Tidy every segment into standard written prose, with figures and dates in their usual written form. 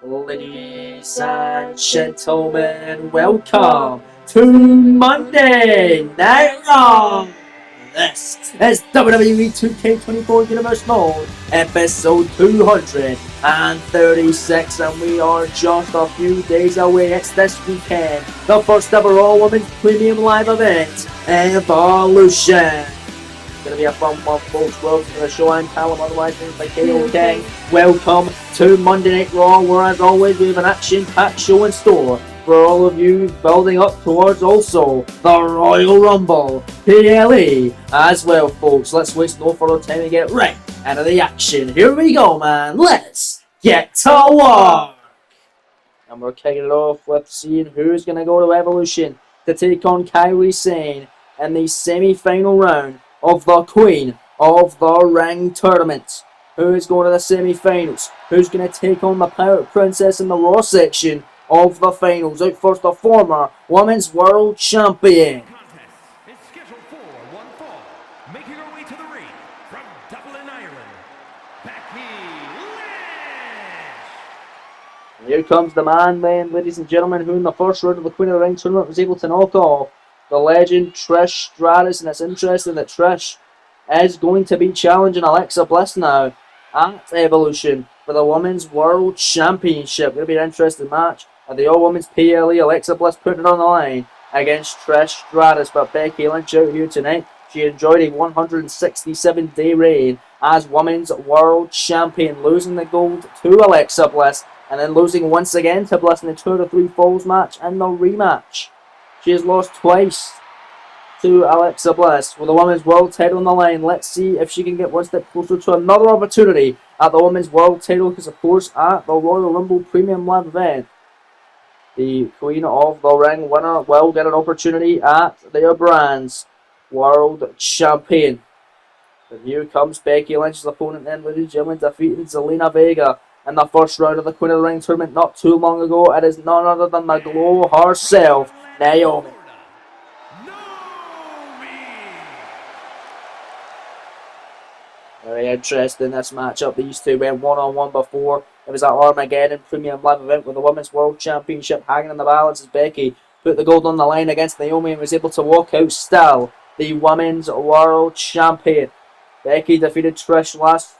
Ladies and gentlemen, welcome to Monday Night Raw. This is WWE 2K24 Universe Mode, episode 236, and we are just a few days away. It's this weekend, the first ever All Women's Premium Live event, Evolution. Gonna be a fun one, folks. Welcome to the show. I'm Callum, otherwise known by KO King. Welcome to Monday Night Raw, where as always we have an action-packed show in store for all of you, building up towards also the Royal Rumble PLE as well, folks. Let's waste no further time and get right into the action. Here we go, man. Let's get to work. And we're kicking it off with seeing who's gonna go to Evolution to take on Kairi Sane in the semi-final round of the Queen of the Ring tournament. Who is going to the semi-finals? Who's going to take on the Pirate Princess in the Raw section of the finals? Out first, the former Women's World Champion. Contest is scheduled for one fall. Making her way to the ring from Dublin, Ireland, Becky Lynch. Here comes the man, then, ladies and gentlemen, who in the first round of the Queen of the Ring tournament was able to knock off the legend Trish Stratus, and it's interesting that Trish is going to be challenging Alexa Bliss now at Evolution for the Women's World Championship. It'll be an interesting match at the All Women's PLE. Alexa Bliss putting it on the line against Trish Stratus, but Becky Lynch out here tonight. She enjoyed a 167-day reign as Women's World Champion, losing the gold to Alexa Bliss and then losing once again to Bliss in the 2 out of 3 falls match and the rematch. She has lost twice to Alexa Bliss with the Women's World title on the line. Let's see if she can get one step closer to another opportunity at the Women's World title, because of course at the Royal Rumble Premium Live event, the Queen of the Ring winner will get an opportunity at their brand's World Champion. And here comes Becky Lynch's opponent then, ladies and gentlemen, defeating Zelina Vega in the first round of the Queen of the Ring tournament not too long ago. It is none other than the Glow herself, Naomi. Very interesting, this matchup. These two went one-on-one before. It was that Armageddon Premium Live event with the Women's World Championship hanging in the balance as Becky put the gold on the line against Naomi and was able to walk out still the Women's World Champion. Becky defeated Trish last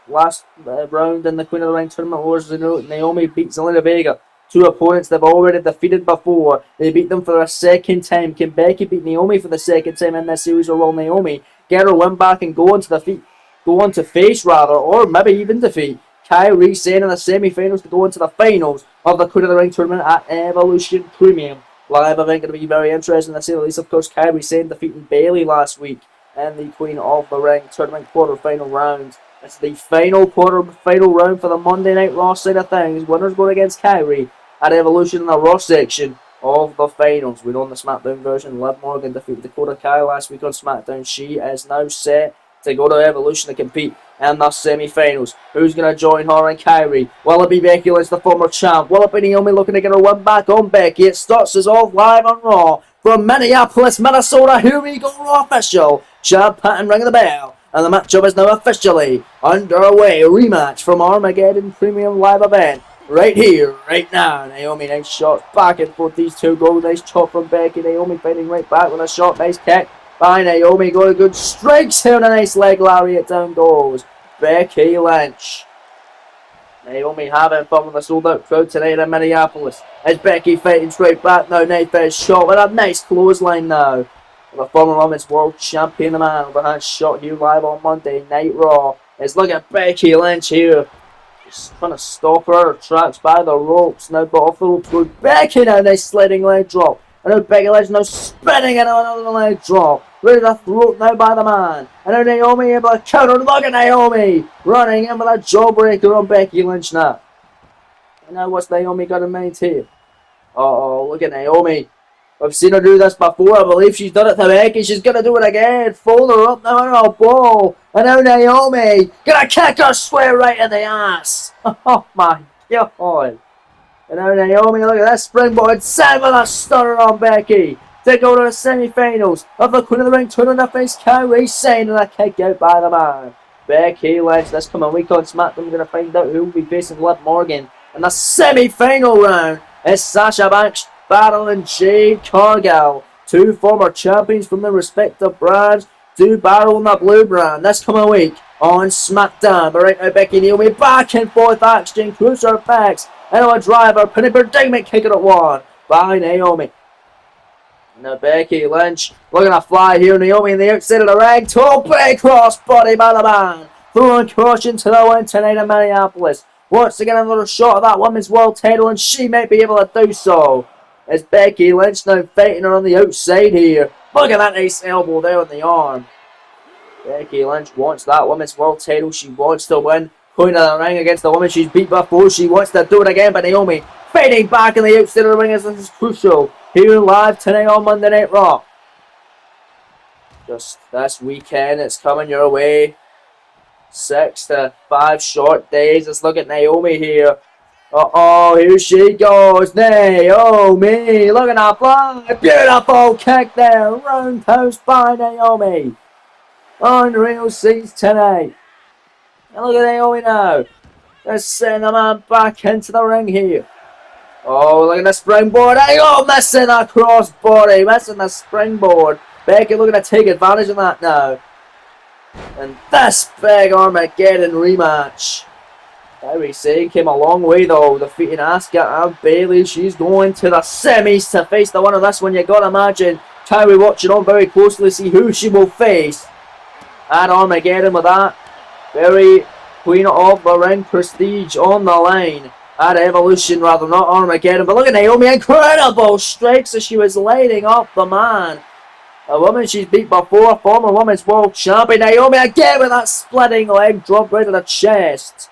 round in the Queen of the Ring tournament, whereas Naomi beat Zelina Vega. Two opponents they've already defeated before. They beat them for a second time. Can Becky beat Naomi for the second time in this series, or will Naomi get her win back and go on to face, or maybe even defeat Kairi Sane in the semi-finals to go into the finals of the Queen of the Ring tournament at Evolution Premium Live event? Going to be very interesting to say the least. Of course, Kairi Sane defeating Bayley last week in the Queen of the Ring tournament quarter-final round. It's the final round for the Monday Night Raw side of things. Winners going against Kairi at Evolution in the Raw section of the finals. We know in the SmackDown version, Liv Morgan defeated Dakota Kai last week on SmackDown. She is now set to go to Evolution to compete in the semi-finals. Who's going to join her and Kairi? Will it be Becky Lynch, the former champ? Will it be Naomi looking to get her win back on Becky? It starts us off live on Raw from Minneapolis, Minnesota. Here we go, Raw official. Chad Patton ringing the bell. And the matchup is now officially underway. A rematch from Armageddon Premium Live event. Right here, right now. Naomi, nice shots back and forth. These two go. Nice chop from Becky. Naomi fighting right back with a shot. Nice kick by Naomi. Got a good strikes here. And a nice leg lariat. Down goes Becky Lynch. Naomi having fun with a sold out crowd tonight in Minneapolis. As Becky fighting straight back now. Nice first shot with a nice clothesline now. The former Women's World Champion, the man, overhand shot here live on Monday Night Raw. Is look at Becky Lynch here. Just trying to stop her tracks by the ropes. Now, but off the ropes goes Becky now. Nice sliding leg drop. And now Becky Lynch now spinning into another leg drop. Ready to throat now by the man. And now Naomi able to counter. Look at Naomi running in with a jawbreaker on Becky Lynch now. And now what's Naomi got in mind here? Oh, look at Naomi. I've seen her do this before. I believe she's done it to Becky. She's going to do it again. Fold her up now in a ball. And now Naomi going to kick her square right in the ass. Oh my God. And now Naomi, look at that springboard. Set with a stunner on Becky. To go to the semi-finals of the Queen of the Ring tournament face Kairi Sane, and a kick out by the man. Becky Lynch. This coming week on SmackDown, we're going to find out who will be facing Liv Morgan in the semi-final round is Sasha Banks battling Jade Cargill. Two former champions from their respective brands do battle in the blue brand this coming week on SmackDown. But right now, Becky and Naomi back and forth action, cruiser effects, and a driver, pinning predicament, kicking at one by Naomi. Now Becky Lynch looking to fly here. Naomi in the outside of the ring. Tope cross body by the man. Throwing caution to the win tonight in Minneapolis. Wants to get another shot of that women's world title, and she might be able to do so. As Becky Lynch now fighting her on the outside here. Look at that nice elbow there on the arm. Becky Lynch wants that women's world title. She wants to win. Going to the ring against the woman she's beat before. She wants to do it again, but Naomi fighting back in the outside of the ring as this is crucial. Here live tonight on Monday Night Raw. Just this weekend, it's coming your way. 6 to 5 short days. Let's look at Naomi here. Uh-oh, here she goes. Naomi, look at that fly. Beautiful kick there. Roundhouse by Naomi. Unreal scenes tonight. And look at Naomi now. They're sending the man back into the ring here. Oh, look at the springboard. Missing that crossbody. Missing the springboard. Becky looking to take advantage of that now. And this big Armageddon rematch. Kairi Sane came a long way though, defeating Asuka and Bayley. She's going to the semis to face the winner of this one. You gotta imagine Kairi watching on very closely to see who she will face at Armageddon with that very Queen of the Ring prestige on the line. At Evolution rather, not Armageddon. But look at Naomi, incredible strikes as she was lighting up the man. A woman she's beat before, former women's world champion. Naomi again with that splitting leg drop right to the chest.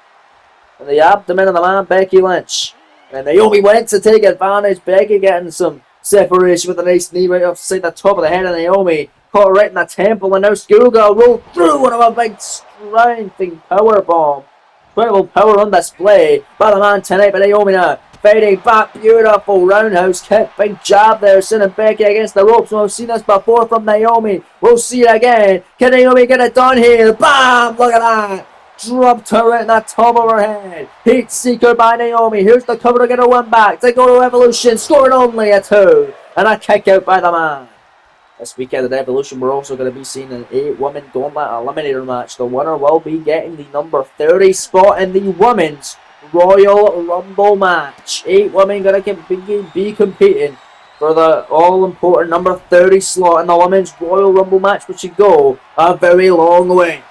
And the abdomen of the man, Becky Lynch. And Naomi went to take advantage. Becky getting some separation with a nice knee right upside the top of the head of Naomi. Caught her right in the temple, and now Schoolgirl rolled through one of a big strengthening power bomb. Incredible power on display by the man tonight, but Naomi now fighting back. Beautiful roundhouse kick, big jab there, sending Becky against the ropes. We've seen this before from Naomi. We'll see it again. Can Naomi get it done here? Bam! Look at that. Dropped her right in the top of her head. Heat seeker by Naomi. Here's the cover to get a win back. They go to Evolution, scoring only a 2. And a kick out by the man. This weekend at Evolution, we're also going to be seeing an 8-woman gauntlet eliminator match. The winner will be getting the number 30 spot in the Women's Royal Rumble match. 8 women going to be competing for the all-important number 30 slot in the Women's Royal Rumble match, which should go a very long way.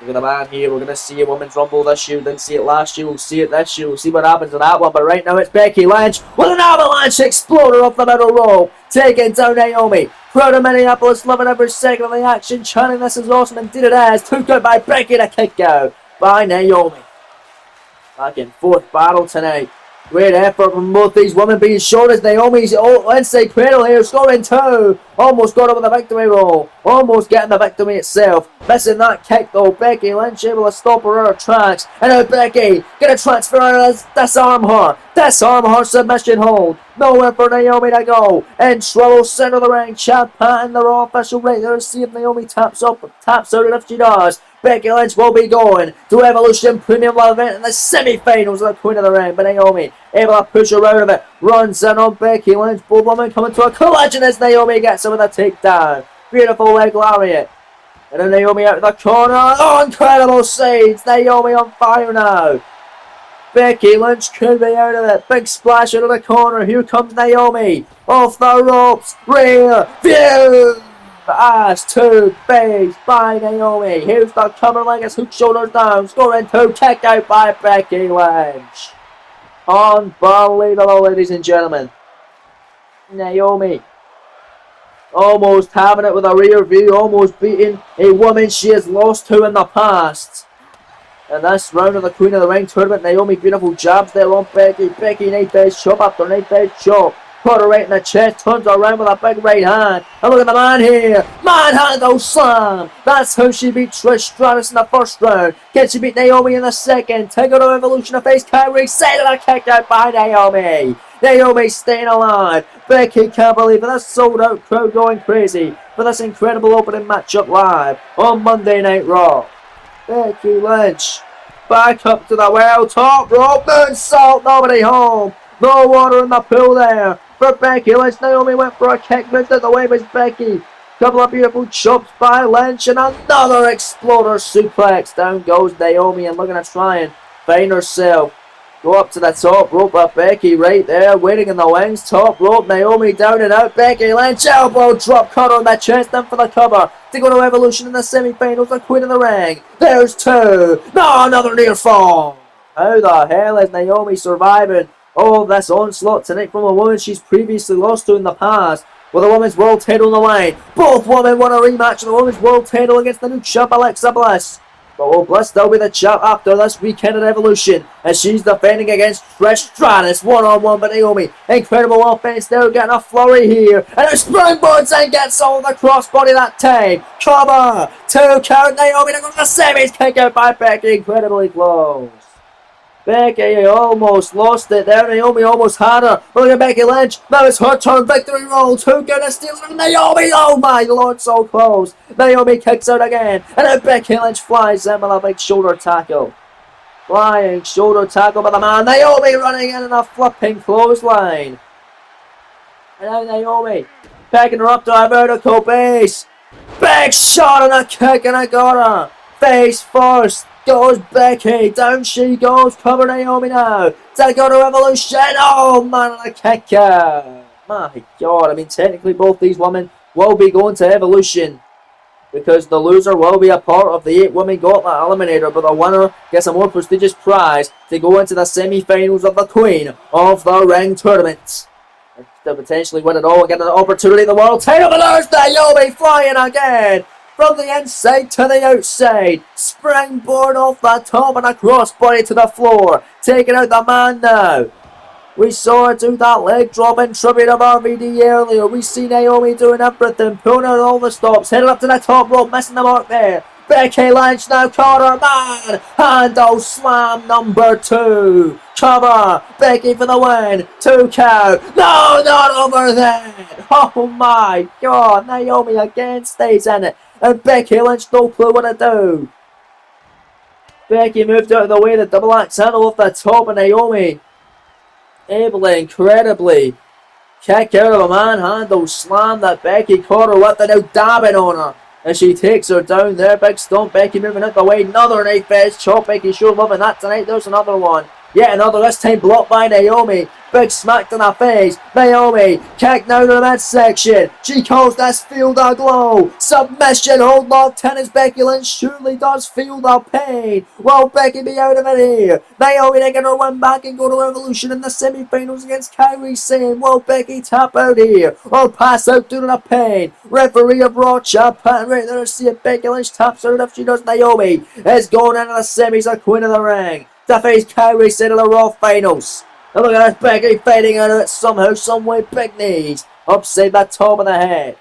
Look at the man here. We're going to see a Women's Rumble this year. We didn't see it last year. We'll see it this year. We'll see what happens in that one. But right now it's Becky Lynch with an avalanche exploder off the middle rope. Taking down Naomi. Crowd of Minneapolis loving every second of the action. Chanting this is awesome. Indeed it is. Took out by Becky to kick out by Naomi. Back and forth battle tonight. Great effort from both these women being shown as Naomi's inside cradle here, scoring 2. Almost got her with a victory roll. Almost getting the victory itself. Missing that kick though. Becky Lynch able to stop her in her tracks. And now Becky gonna transfer her, disarm her. Disarm her submission hold. Nowhere for Naomi to go. In trouble, center of the ring. Chad Patton, the Raw official right there. See if Naomi taps out, and if she does, Becky Lynch will be going to Evolution Premium Live Event in the semi-finals of the Queen of the Ring. But Naomi able to push her out of it. Runs in on Becky Lynch. Both women coming to a collision as Naomi gets her with a takedown. Beautiful leg lariat. And then Naomi out of the corner. Oh, incredible scenes. Naomi on fire now. Becky Lynch could be out of it. Big splash out of the corner. Here comes Naomi. Off the ropes. Rear view. Ass to base by Naomi. Here's the cover leg as hook shoulders down. Scoring 2. Kick out by Becky Lynch. Unbelievable, ladies and gentlemen. Naomi almost having it with a rear view. Almost beating a woman she has lost to in the past. And this round of the Queen of the Ring tournament, Naomi, beautiful jabs there on Becky. Becky, nice base chop after nice base chop. Put her right in the chest, turns her around with a big right hand. And look at the man here. Manhandle slam. That's how she beat Trish Stratus in the first round. Can she beat Naomi in the second? Take her to Evolution to face Kairi Sane, and kicked out by Naomi. Naomi staying alive. Becky can't believe it. This sold out crowd going crazy for this incredible opening matchup live on Monday Night Raw. Becky Lynch back up to the well, top rope, moonsault, nobody home. No water in the pool there for Becky Lynch. Naomi went for a kick, moved out the way was Becky. Couple of beautiful chops by Lynch and another exploder suplex. Down goes Naomi and looking to try and find herself. Go up to the top rope of Becky right there, waiting in the wings. Top rope, Naomi down and out. Becky Lynch, elbow drop, cut on the chest, in for the cover. To go to Evolution in the semi-finals, the Queen of the Ring. There's two. No, another near fall. How the hell is Naomi surviving all this onslaught tonight from a woman she's previously lost to in the past? With the Women's World title on the line. Both women want a rematch of the Women's World title against the new champ Alexa Bliss. But will Bliss still be the champ after this weekend at Evolution? As she's defending against Trish Stratus. One-on-one with Naomi. Incredible offense there, getting a flurry here. And a springboards and gets all the crossbody that time. Cover. 2 count. Naomi to go to the semis. Kick out by Becky. Incredibly close. Becky almost lost it there. Naomi almost had her. Look at Becky Lynch. Now it's her turn. Victory roll. 2 gonna steal it. Naomi. Oh my lord, so close. Naomi kicks out again. And then Becky Lynch flies in with a big shoulder tackle. Flying shoulder tackle by the man. Naomi running in a flipping clothesline. And now Naomi picking her up to a vertical base. Big shot and a kick and I got her. Face first. Goes Becky, down she goes, cover Naomi now, to go to Evolution, oh man, a kicker, my god, I mean technically both these women will be going to Evolution, because the loser will be a part of the 8-woman gauntlet eliminator, but the winner gets a more prestigious prize to go into the semi-finals of the Queen of the Ring tournament. To potentially win it all and get an opportunity at the world title, but there's Naomi flying again! From the inside to the outside. Springboard off the top and a crossbody to the floor. Taking out the man now. We saw her do that leg drop in tribute of RVD earlier. We see Naomi doing everything. Pulling out all the stops. Heading up to the top rope. Missing the mark there. Becky Lynch now caught her man. Handle slam number 2. Cover. Becky for the win. 2 count. No, not over there. Oh my god. Naomi again stays in it. And Becky Lynch no clue what to do. Becky moved out of the way. The double axe handle off the top of Naomi. Able to incredibly kick out of a manhandle slam that Becky caught her with. They're now dabbing on her. As she takes her down there. Big stomp. Becky moving out the way. Another knife edge chop. Becky sure loving that tonight. There's another one. Yet another, this time blocked by Naomi. Big smack to the face. Naomi kicked down to the midsection. She calls this feel the glow. Submission hold locked in as Becky Lynch surely does feel the pain. Will Becky be out of it here? Naomi taking her win back and go to Evolution in the semi-finals against Kairi Sane. Will Becky tap out here or pass out due to the pain? Referee of Raw Champ right there to see if Becky Lynch taps out. If she does, Naomi is going into the semis, a Queen of the Ring to face Kairi Sane in the Raw finals. And look at this Becky fighting out of it somehow, someway. Big knees upside the top of the head.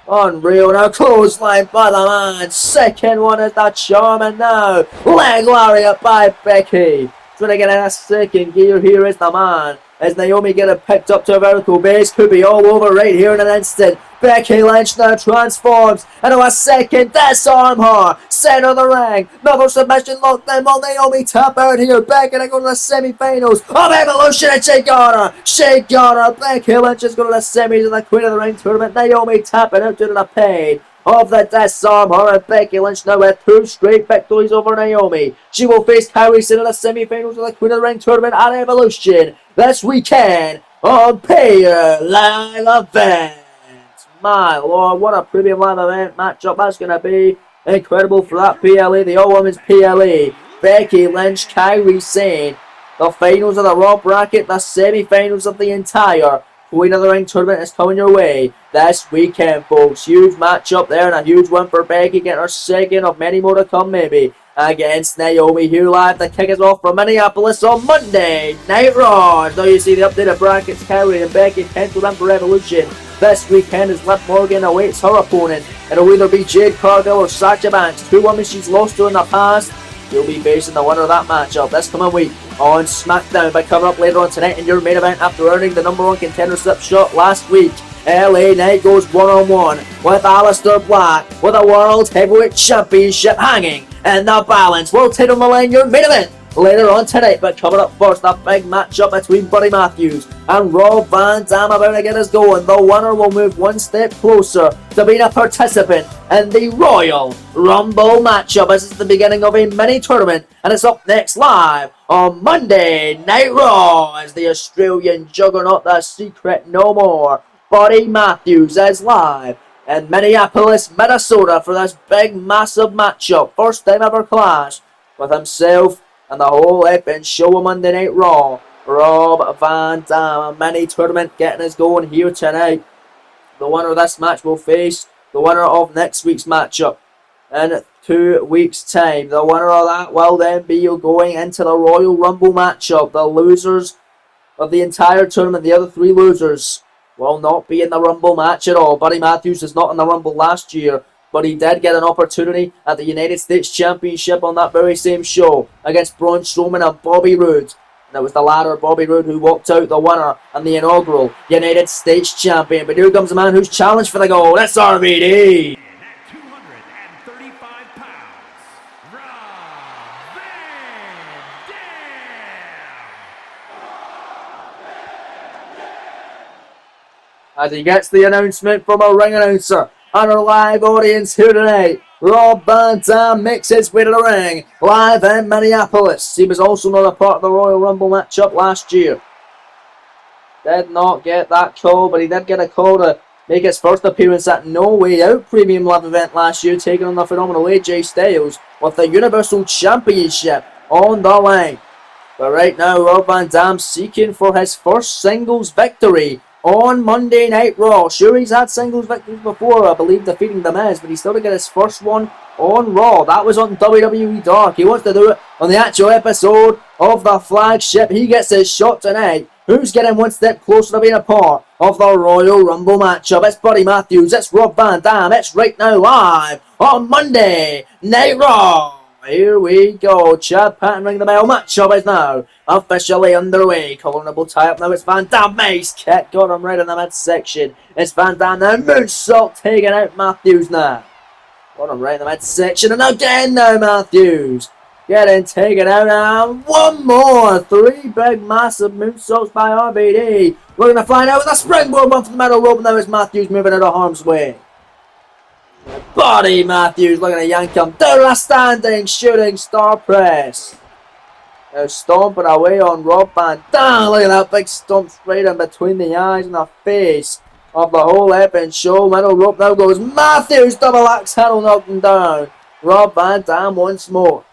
Unreal. Now clothesline by the man. Second one is that Charmin now. Leg lariat by Becky. Trying to get in a second gear. Here is the man. As Naomi getting picked up to a vertical base. Could be all over right here in an instant. Becky Lynch now transforms into a second disarm her. Center of the ring. Another submission locked in. Will Naomi tap out here? Becky to go to the semi-finals of Evolution and she got her. She got her. Becky Lynch is going to the semis of the Queen of the Ring tournament. Naomi tapping out due to the pain of the disarm her, and Becky Lynch now with 2 straight victories over Naomi. She will face Kairi Sane in the semi-finals of the Queen of the Ring tournament at Evolution this weekend on Pay Live Event. My lord, what a premium live event matchup that's going to be. Incredible for that PLE, the all-women's PLE. Becky Lynch, Kairi Sane. The finals of the Raw bracket, the semi-finals of the entire Queen of the Ring tournament is coming your way this weekend, folks. Huge matchup there and a huge win for Becky, getting her second of many more to come, maybe, against Naomi here live. The kick is off from Minneapolis on Monday Night Raw. Now you see the updated brackets. Kairi and Becky penciled in for Evolution. This weekend as Liv Morgan awaits her opponent. It'll either be Jade Cargill or Sasha Banks, 2 women she's lost to in the past. You'll be facing the winner of that matchup this coming week on SmackDown. By coming up later on tonight in your main event after earning the #1 contender slip shot last week. LA Knight goes one-on-one with Aleister Black with a World Heavyweight Championship hanging and the balance will take on the line your main event later on tonight. But coming up first, a big matchup between Buddy Matthews and Rob Van Dam about to get us going. The winner will move one step closer to being a participant in the Royal Rumble matchup. This is the beginning of a mini tournament, and it's up next live on Monday Night Raw as the Australian juggernaut, The Secret No More, Buddy Matthews, is live in Minneapolis, Minnesota for this big, massive matchup. First time ever clash with himself and the whole epic show on Monday Night Raw. Rob Van Dam, a mini tournament getting us going here tonight. The winner of this match will face the winner of next week's matchup in 2 weeks' time. The winner of that will then be going into the Royal Rumble matchup. The losers of the entire tournament, the other 3 losers, will not be in the Rumble match at all. Buddy Matthews was not in the Rumble last year, but he did get an opportunity at the United States Championship on that very same show against Braun Strowman and Bobby Roode. And it was the latter, Bobby Roode, who walked out the winner and the inaugural United States Champion. But here comes a man who's challenged for the gold. It's RVD. At 235 pounds, Rob Van Dam. As he gets the announcement from a ring announcer and our live audience here tonight, Rob Van Dam makes his way to the ring, live in Minneapolis. He was also not a part of the Royal Rumble matchup last year. Did not get that call, but he did get a call to make his first appearance at No Way Out Premium Live event last year, taking on the phenomenal AJ Styles with the Universal Championship on the line. But right now, Rob Van Dam seeking for his first singles victory on Monday Night Raw. Sure, he's had singles victories before, I believe, defeating The Miz, but he's still to get his first one on Raw. That was on WWE Dark. He wants to do it on the actual episode of the flagship. He gets his shot tonight. Who's getting one step closer to being a part of the Royal Rumble matchup? It's Buddy Matthews, it's Rob Van Dam, it's right now live on Monday Night Raw. Here we go. Chad Patton ring the bell. Matchup is now officially underway. Colorable tie up now. It's Van Dam. Mace kick. Got him right in the midsection. It's Van Dam now. Moonsault taking out Matthews now. Got him right in the midsection. And again now Matthews. Getting taken out. And one more. 3 big massive moonsaults by RVD. Looking to fly now with a springboard one from the middle rope. Now it's Matthews moving out of harm's way. Buddy Matthews looking to yank him down a standing shooting star press. Now stomping away on Rob Van Dam. Look at that big stomp straight in between the eyes and the face of the whole epic show. Middle rope now goes Matthews. Double axe handle knocked him down. Rob Van Dam once more.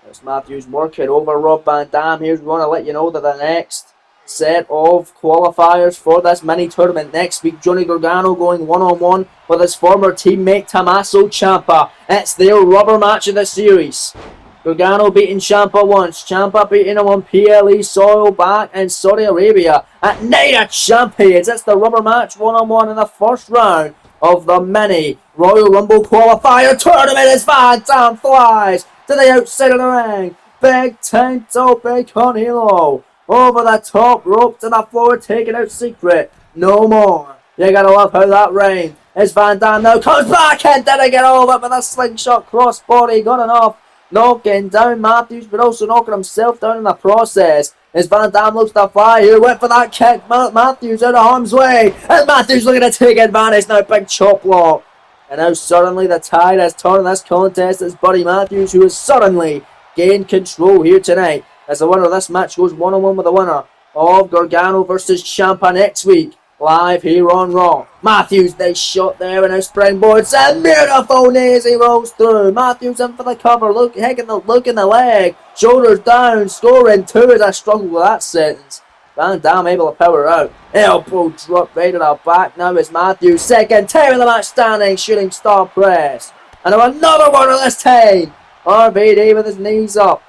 There's Matthews working over Rob Van Dam. Here's we want to let you know that the next set of qualifiers for this mini tournament next week, Johnny Gargano going one-on-one with his former teammate Tommaso Ciampa. It's their rubber match of the series. Gargano beating Ciampa once, Ciampa beating him on PLE soil back in Saudi Arabia at Night of Champions. It's the rubber match one-on-one in the first round of the mini Royal Rumble qualifier tournament as Van Dam flies to the outside of the ring. Big time toe, big Cornelo. Over the top rope to the floor, taking out Secret No More. You gotta love how that rained. As Van Dam now comes back and didn't get all of it with a slingshot crossbody. Got enough. Knocking down Matthews, but also knocking himself down in the process. As Van Dam looks to fly here, went for that kick. Matthews out of harm's way. And Matthews looking to take advantage now. Big chop block. And now suddenly the tide has turned in this contest. It's Buddy Matthews who has suddenly gained control here tonight. As the winner of this match goes one-on-one with the winner of Gargano versus Ciampa next week, live here on Raw. Matthews, nice shot there, and now springboards, and beautiful knee as he rolls through. Matthews in for the cover, look in the leg, shoulders down, scoring 2 as I struggle with that sentence. Van Dam able to power out. Elbow drop right to the back. Now is Matthews, second time of the match standing, shooting star press. And now another winner this time. RVD with his knees up.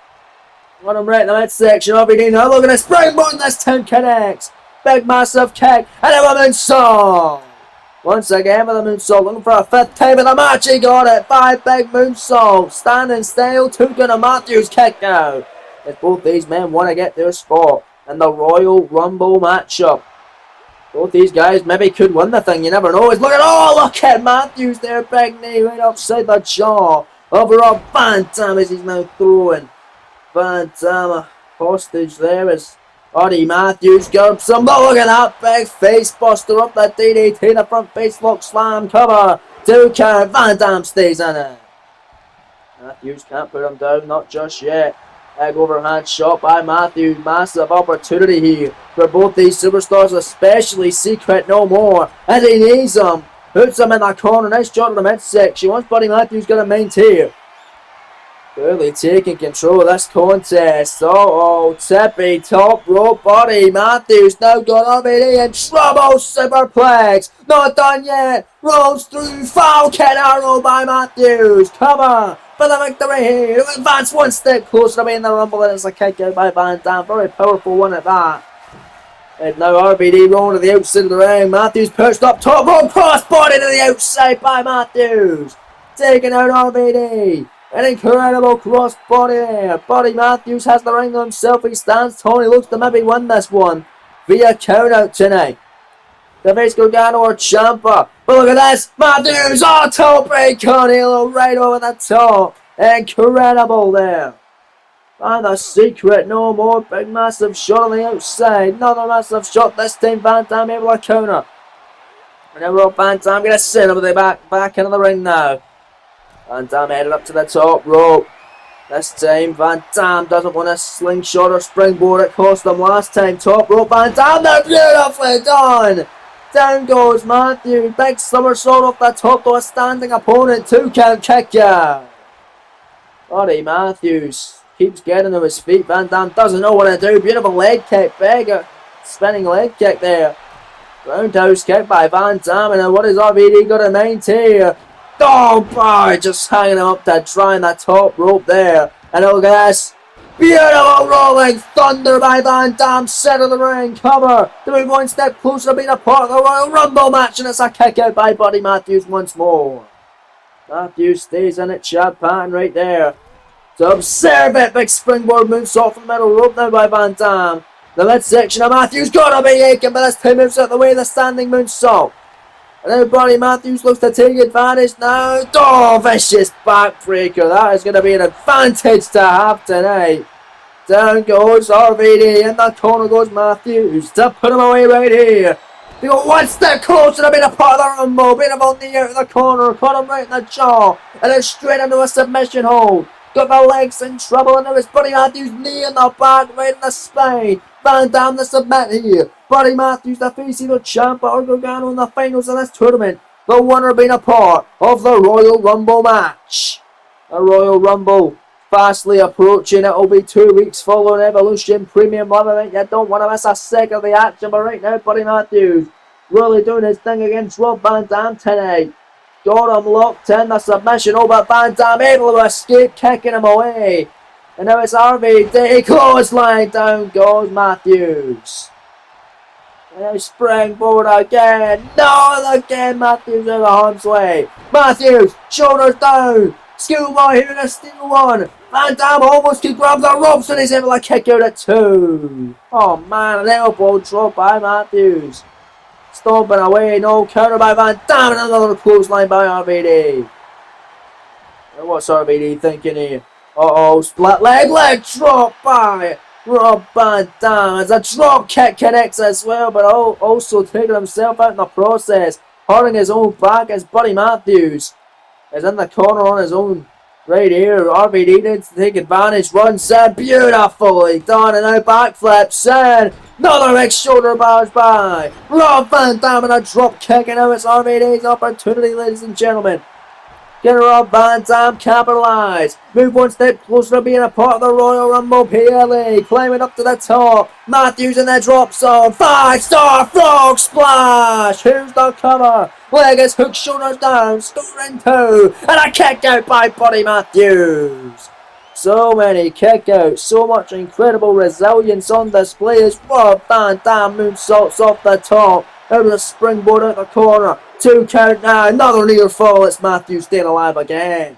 Got him right in the midsection. RVD now looking at springboard, and this time connects. Big massive kick, and a moonsault. Once again with a moonsault, looking for a 5th time of the match. He got it. 5 big moonsaults. Standing still, took in a Matthews kick out. As both these men want to get their spot in the Royal Rumble matchup. Both these guys maybe could win the thing. You never know. Look at Matthews there. Big knee right upside the jaw. over Rob Van Dam as he's now throwing Van Dam hostage there as Buddy Matthews got some. Look at that big face buster up that DDT, the front face lock slam cover. 2 count. Van Dam stays in it. Matthews can't put him down, not just yet. Egg overhand shot by Matthews. Massive opportunity here for both these superstars, especially Secret No More. As he needs him. Puts him in that corner. Nice shot in the midsection. Once Buddy Matthews got a maintain. Clearly taking control of this contest. Tippy top rope. Buddy Matthews now got RVD in trouble. Superplex. Not done yet. Rolls through. Foul kick arrow by Matthews. Cover for the victory here. Advance one step closer to being the Rumble, and it's a kick out by Van Dam. Very powerful one at that. And now RVD rolling to the outside of the ring. Matthews pushed up top rope. Cross body to the outside by Matthews. Taking out RVD. An incredible cross body there. Buddy Matthews has the ring on himself. He stands tall. He looks to maybe win this one via count out tonight. The face Gargano or Ciampa. But look at this. Matthews. Toe break on Halo right over the top. Incredible there. And the Secret No More. Big massive shot on the outside. Another massive shot. This time Van Dam able to counter. And now Rob Van Dam going to send him back into the ring now. Van Dam headed up to the top rope. This time Van Dam doesn't want a slingshot or springboard. It cost him last time. Top rope Van Dam. They're beautifully done. Down goes Matthews. Big somersault off the top to a standing opponent. 2 count kick out. Buddy Matthews keeps getting to his feet. Van Dam doesn't know what to do. Beautiful leg kick. Big spinning leg kick there. Roundhouse kick by Van Dam. And then what is RVD got to maintain? Boy, just hanging him up to trying that top rope there. And look at this. Beautiful rolling thunder by Van Dam. Center of the ring. Cover. To move one step closer to being a part of the Royal Rumble match. And it's a kick out by Buddy Matthews once more. Matthews stays in it. Chad Patton right there. To observe it. Big springboard moonsault from the middle rope now by Van Dam. The midsection of Matthews gotta be aching, but this time moves out the way of the standing moonsault. And now Buddy Matthews looks to take advantage now. Vicious backbreaker. That is going to be an advantage to have tonight. Down goes RVD. In the corner goes Matthews to put him away right here. They got one step closer to being a part of the Rumble. Beautiful knee out of the corner. Caught him right in the jaw. And then straight into a submission hold. Got the legs in trouble. And now it's Buddy Matthews' knee in the back, right in the spine. Van Dam the submit here. Buddy Matthews to face either Ciampa or Gargano in the finals of this tournament. The winner being a part of the Royal Rumble match. The Royal Rumble fastly approaching. It will be 2 weeks following Evolution Premium Live event. You don't want to miss a second of the action. But right now, Buddy Matthews really doing his thing against Rob Van Dam tonight. Got him locked in. The submission over. Van Dam able to escape, kicking him away. And now it's RVD. Clothesline. Down goes Matthews. And now springboard again. No, again Matthews out of harm's way. Matthews, shoulders down. Schoolboy here to steal one. Van Dam almost can grab the ropes and he's able to kick out at 2. Oh man, an elbow drop by Matthews. Stomping away, no counter by Van Dam. And another clothesline by RVD. And what's RVD thinking here? Split leg drop by Rob Van Dam. As a drop kick connects as well, but also taking himself out in the process. Hurting his own back as Buddy Matthews is in the corner on his own. Right here, RVD needs to take advantage. Runs in beautifully done, and now backflips in. Another big shoulder barge by Rob Van Dam and a drop kick, and now it's RVD's opportunity, ladies and gentlemen. Can Rob Van Dam capitalise? Move one step closer to being a part of the Royal Rumble PLE. Climbing up to the top. Matthews in the drop zone. 5-star frog splash. Here's the cover. Leg is hooked, shoulders down. Scoring 2. And a kick out by Buddy Matthews. So many kick outs. So much incredible resilience on display as Rob Van Dam moonsaults off the top. Out of the springboard out the corner. 2 count now. Another near fall. It's Matthews staying alive again.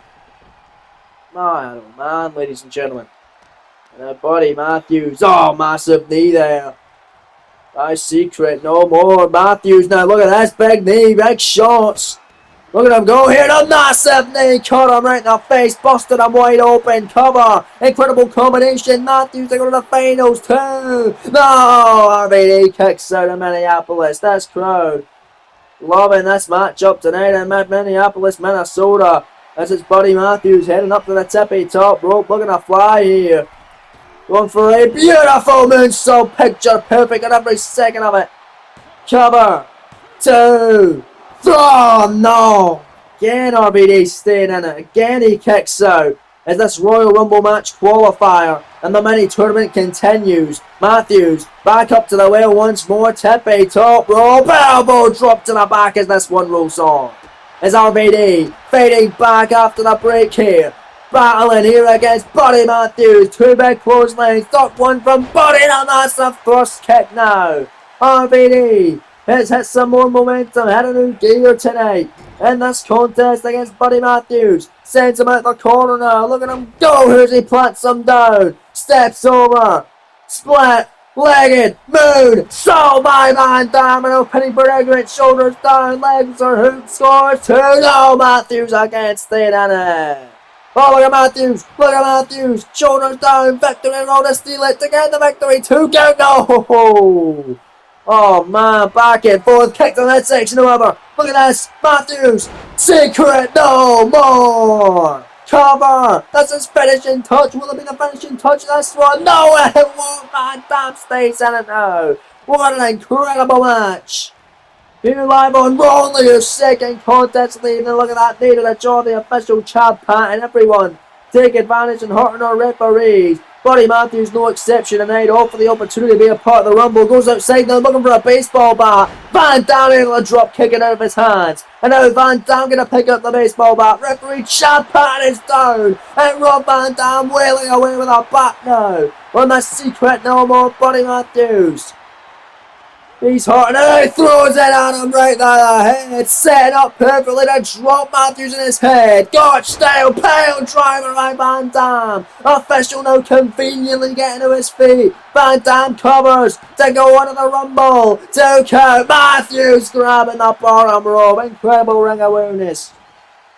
Man, oh man, ladies and gentlemen. And Buddy Matthews. Massive knee there. By Secret No More. Matthews now. Look at this big knee. Big shots. Look at him go here, the massive knee, caught him right in the face, busted him wide open, cover, incredible combination, Matthews, they go to the finals too. No, RVD kicks out of Minneapolis, this crowd loving this matchup tonight in Minneapolis, Minnesota, as it's Buddy Matthews heading up to the tippy top rope, looking to fly here, going for a beautiful moonsault, picture perfect at every second of it, cover, 2, oh no! Again RVD staying in it. Again he kicks out as this Royal Rumble match qualifier and the mini tournament continues. Matthews back up to the well once more. Tippy top rope. Elbow drop to the back as this one rolls on. As RVD fading back after the break here. Battling here against Buddy Matthews. 2 big clotheslines. Top one from Buddy. The massive thrust kick now. RVD has hit some more momentum, had a new gear tonight in this contest against Buddy Matthews. Sends him out the corner now. Look at him go. Here's he plants him down. Steps over. Split. Legged. Moon. So by Van Dam. And opening for ignorant. Shoulders down. Legs are hooked. Scores 2. No. Matthews again staying in it. Oh, look at Matthews. Look at Matthews. Shoulders down. Victory road to steal it to get the victory. 2 count. No. Oh man, back and forth, kick to that section, however. Look at this, Matthews, secret, no more. Cover, that's his finishing touch. Will it be the finishing touch of this one? No, it won't. Van Dam stays in it now. What an incredible match. Here live on Raw, only your second contest lead. And look at that, needed a job, the official Chad Pat and everyone. Take advantage and hurting our referees. Buddy Matthews no exception tonight, all for the opportunity to be a part of the Rumble. Goes outside now looking for a baseball bat. Van Dam able to drop kick it out of his hands. And now Van Dam going to pick up the baseball bat. Referee Chad Patton is down. And Rob Van Dam wailing away with a bat now. On the secret no more Buddy Matthews. He's hot and he throws it at him right there. The head set up perfectly to drop Matthews in his head. Gotch style pile driver by Van Dam. Official now conveniently getting to his feet. Van Dam covers to go on to the Rumble. 2 count. Matthews grabbing the bottom rope. Incredible ring awareness.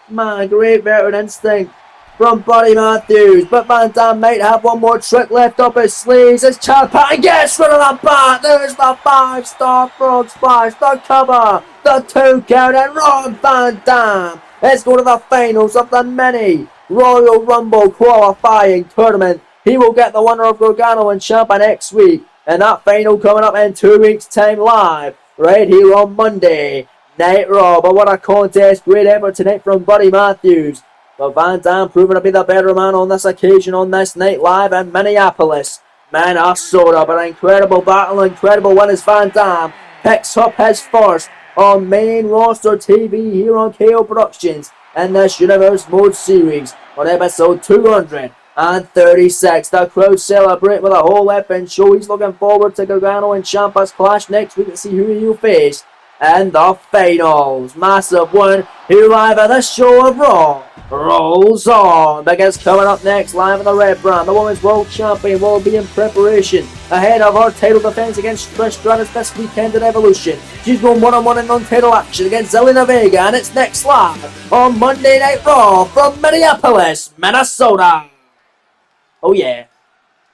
Man, great veteran instinct from Buddy Matthews, but Van Dam might have one more trick left up his sleeves as Chad Patton gets rid of the bat. There's the 5-star frog splash, the cover, the 2 count, and Rob Van Dam. Let's go to the finals of the mini Royal Rumble qualifying tournament. He will get the winner of Gargano and Ciampa next week, and that final coming up in 2 weeks' time live, right here on Monday Night Raw. But what a contest, great effort tonight from Buddy Matthews. But Van Dam proving to be the better man on this occasion on this night live in Minneapolis, Minnesota. But an incredible battle, incredible win as Van Dam picks up his first on main roster TV here on KO Productions in this Universe Mode series on episode 236. The crowd celebrate with a whole weapon show. He's looking forward to Gargano and Ciampa's clash next week to see who he'll face in the finals. Massive one here live at the show of Raw rolls on. Because coming up next, live in the red brand, the Women's World Champion will be in preparation ahead of her title defense against Trish Stratus this weekend at Evolution. She's going one-on-one in non-title action against Zelina Vega, and it's next live on Monday Night Raw from Minneapolis, Minnesota. Oh yeah.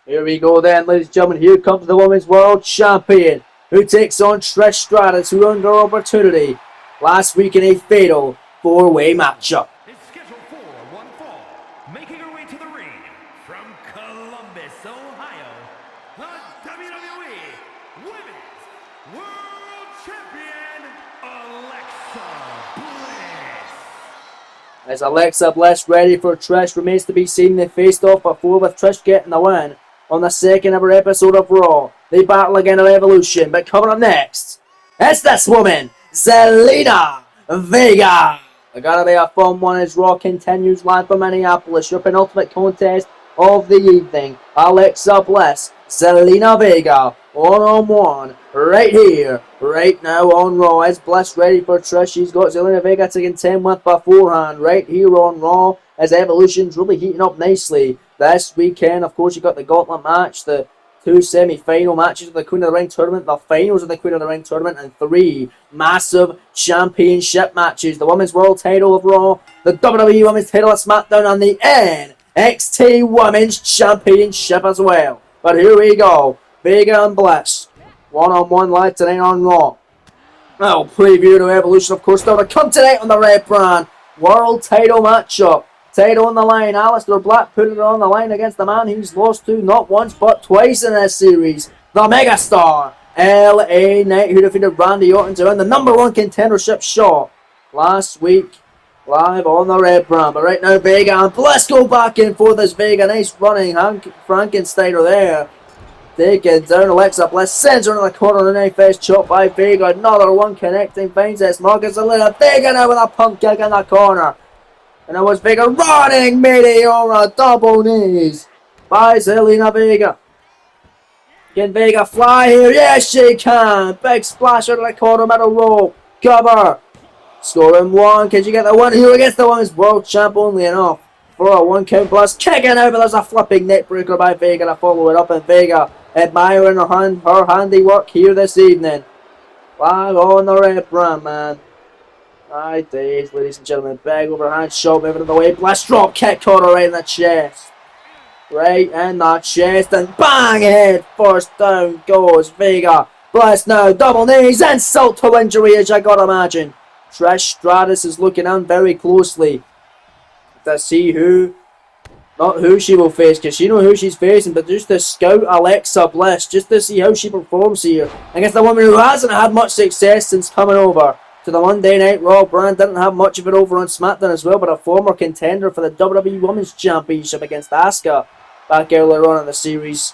Here we go then, ladies and gentlemen. Here comes the Women's World Champion, who takes on Trish Stratus, who earned her opportunity last week in a fatal 4-way matchup. Making her way to the ring from Columbus, Ohio, the WWE Women's World Champion, Alexa Bliss. As Alexa Bliss ready for Trish, remains to be seen. They faced off before with Trish getting the win on the second ever episode of Raw. They battle again at Evolution, but coming up next, it's this woman, Zelina Vega. It's gotta be a fun one as Raw continues live from Minneapolis. Your penultimate contest of the evening. Alexa Bliss, Zelina Vega, one-on-one, right here, right now on Raw. As Bliss ready for Trish, she's got Zelina Vega to contend with beforehand, right here on Raw, as Evolution's really heating up nicely this weekend. Of course, you got the Gauntlet match, the 2 semi-final matches of the Queen of the Ring tournament, the finals of the Queen of the Ring tournament, and 3 massive championship matches. The Women's World title of Raw, the WWE Women's title of SmackDown, and the NXT Women's Championship as well. But here we go. Vega and Bliss. One-on-one live tonight on Raw. Well, preview to Evolution, of course, still to come tonight on the Red Brand. World title matchup. Title on the line. Aleister Black putting it on the line against the man he's lost to not once but twice in this series. The megastar, LA Knight, who defeated Randy Orton to win the #1 contendership shot last week live on the Red Brand. But right now, Vega and Bliss go back and forth as Vega. Nice running Frankensteiner there. Taking down Alexa Bliss, sends her into the corner of the knife edge, chop by Vega. Another one connecting, finds this Marcus Alina. Vega now with a pump kick in the corner. And it was Vega running Meteora, double knees by Zelina Vega. Can Vega fly here? Yes, she can. Big splash out of the corner, middle rope. Cover. Scoring 1. Can she get the 1 here against the Women's World Champ? Only enough for a 1 count plus. Kicking out, but there's a flipping neck breaker by Vega to follow it up. And Vega admiring her handiwork here this evening. Live on the Red Brand, man. My days, ladies and gentlemen. Big overhand shot moving in the way. Bliss drop kick caught her right in the chest. Right in the chest. And bang! Head first down goes Vega. Bliss now. Double knees. Insult to injury, as I gotta imagine. Trish Stratus is looking on very closely to see not who she will face, because she knows who she's facing, but just to scout Alexa Bliss, just to see how she performs here against a woman who hasn't had much success since coming over to the Monday Night Raw brand. Didn't have much of it over on SmackDown as well, but a former contender for the WWE Women's Championship against Asuka back earlier on in the series.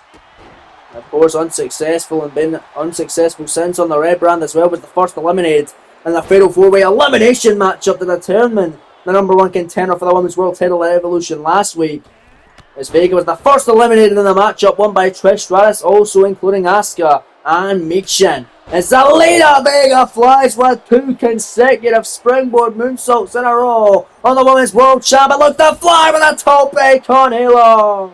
Of course, unsuccessful and been unsuccessful since on the Red Brand as well, was the first eliminated in the Fatal 4-Way Elimination matchup to determine the #1 contender for the Women's World title at Evolution last week. As Vega was the first eliminated in the matchup, won by Trish Stratus, also including Asuka and Michin. As Zelina Vega flies with 2 consecutive springboard moonsaults in a row on the Women's World Champion. Look to fly with a tope con hilo.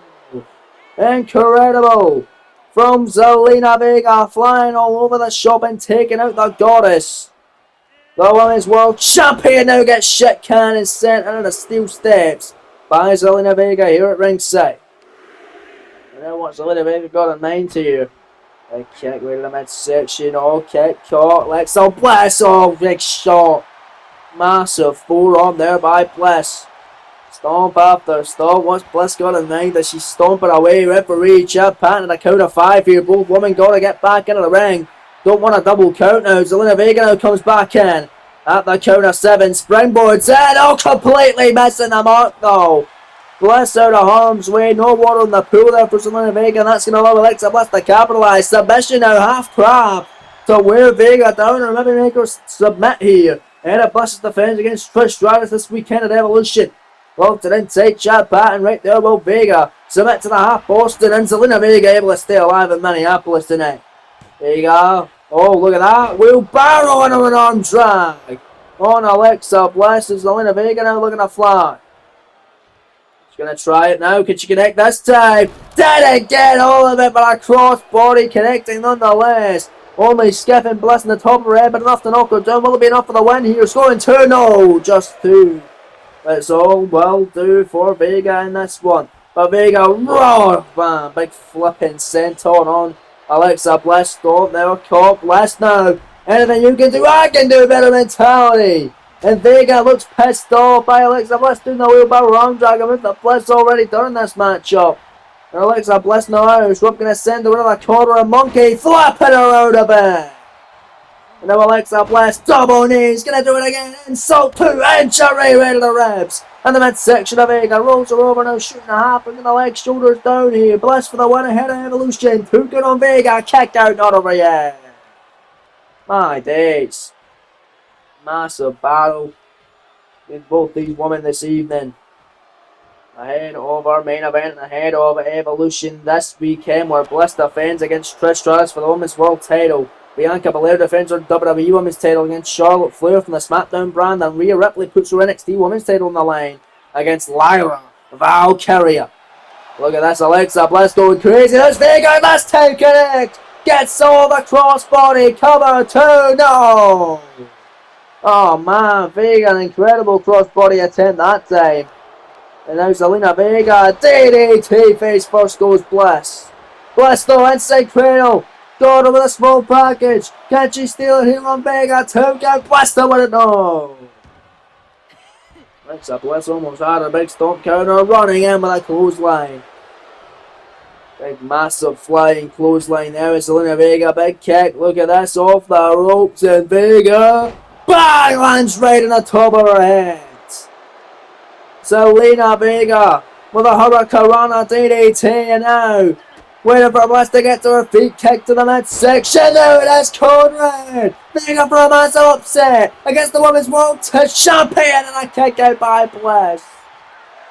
Incredible. From Zelina Vega, flying all over the shop and taking out the goddess. The Women's World Champion now gets shit cannon sent into the steel steps by Zelina Vega here at ringside. And now what Zelina Vega got in mind here. Big kick right in the midsection. Oh, kick caught. Alexa Bliss. Oh, big shot. Massive forearm there by Bliss. Stomp after stomp. What's Bliss got in mind as she's stomping away? Referee Chad Patton at a count of 5 here. Both women got to get back into the ring. Don't want a double count now. Zelina Vega now comes back in. At the count of 7. Springboards in. Oh, completely missing the mark though. Bliss out of harm's way. No water in the pool there for Zelina Vega. And that's going to allow Alexa Bliss to capitalise. Submission now. Half crab to wear Vega down. And maybe make her submit here. And a Bliss's defense against Trish Stratus this weekend at Evolution. Locked it inside. Chad Patton right there. Will Vega submit to the half Boston. And Zelina Vega able to stay alive in Minneapolis tonight. There you go. Oh, look at that. Wheelbarrow into an arm drag on Alexa Bliss. Is Zelina Vega now looking to fly. She's going to try it now. Can she connect this time? Didn't get all of it, but a cross-body connecting nonetheless. Only skiffing Bliss in the top of her head, but enough to knock her down. Will it be enough for the win here? Scoring 2? No, just 2. That's all will do for Vega in this one. But Vega, roar, bam, big flipping senton on Alexa Bliss. Stop there, caught Bliss now. Anything you can do, I can do better mentality. And Vega looks pissed off by Alexa Bliss doing the wheelbarrow arm drag. With the Bliss already done this matchup. And Alexa Bliss now out. Rope going to send her into the corner. A monkey flapping her out of it. And now Alexa Bliss, double knees, gonna do it again. Insult to injury right to the ribs. And the midsection of Vega rolls her over now, shooting a half, bringing the legs, shoulders down here. Bliss for the win ahead of Evolution. 2 good on Vega, kicked out, not over yet. My days. Massive battle in both these women this evening. Ahead of our main event, ahead of Evolution this weekend, where Bliss defends against Trish Stratus for the Women's World title. Bianca Belair defends her WWE Women's title against Charlotte Flair from the SmackDown brand, and Rhea Ripley puts her NXT Women's title on the line against Lyra Valkyria. Look at this, Alexa Bliss going crazy. There's Vega, that's taking it. Gets all the crossbody cover 2, no. Oh man, Vega, an incredible crossbody attempt that time. And now Zelina Vega, DDT face first goes Bliss. Bliss though, inside cradle. Gordon with a small package. Can she steal it here on Vega? 2 count, Bliss to win it, no. Alexa Bliss almost had a big stomp counter, running in with a clothesline. Big massive flying clothesline there is Zelina Vega, big kick, look at this, off the ropes, and Vega, bang, lands right in the top of her head. Zelina Vega with a Hurricanrana DDT, and now waiting for Bliss to get to her feet, kick to the midsection, now it is Conrad! Vega for a massive upset against the Women's World Champion, and a kick out by Bliss.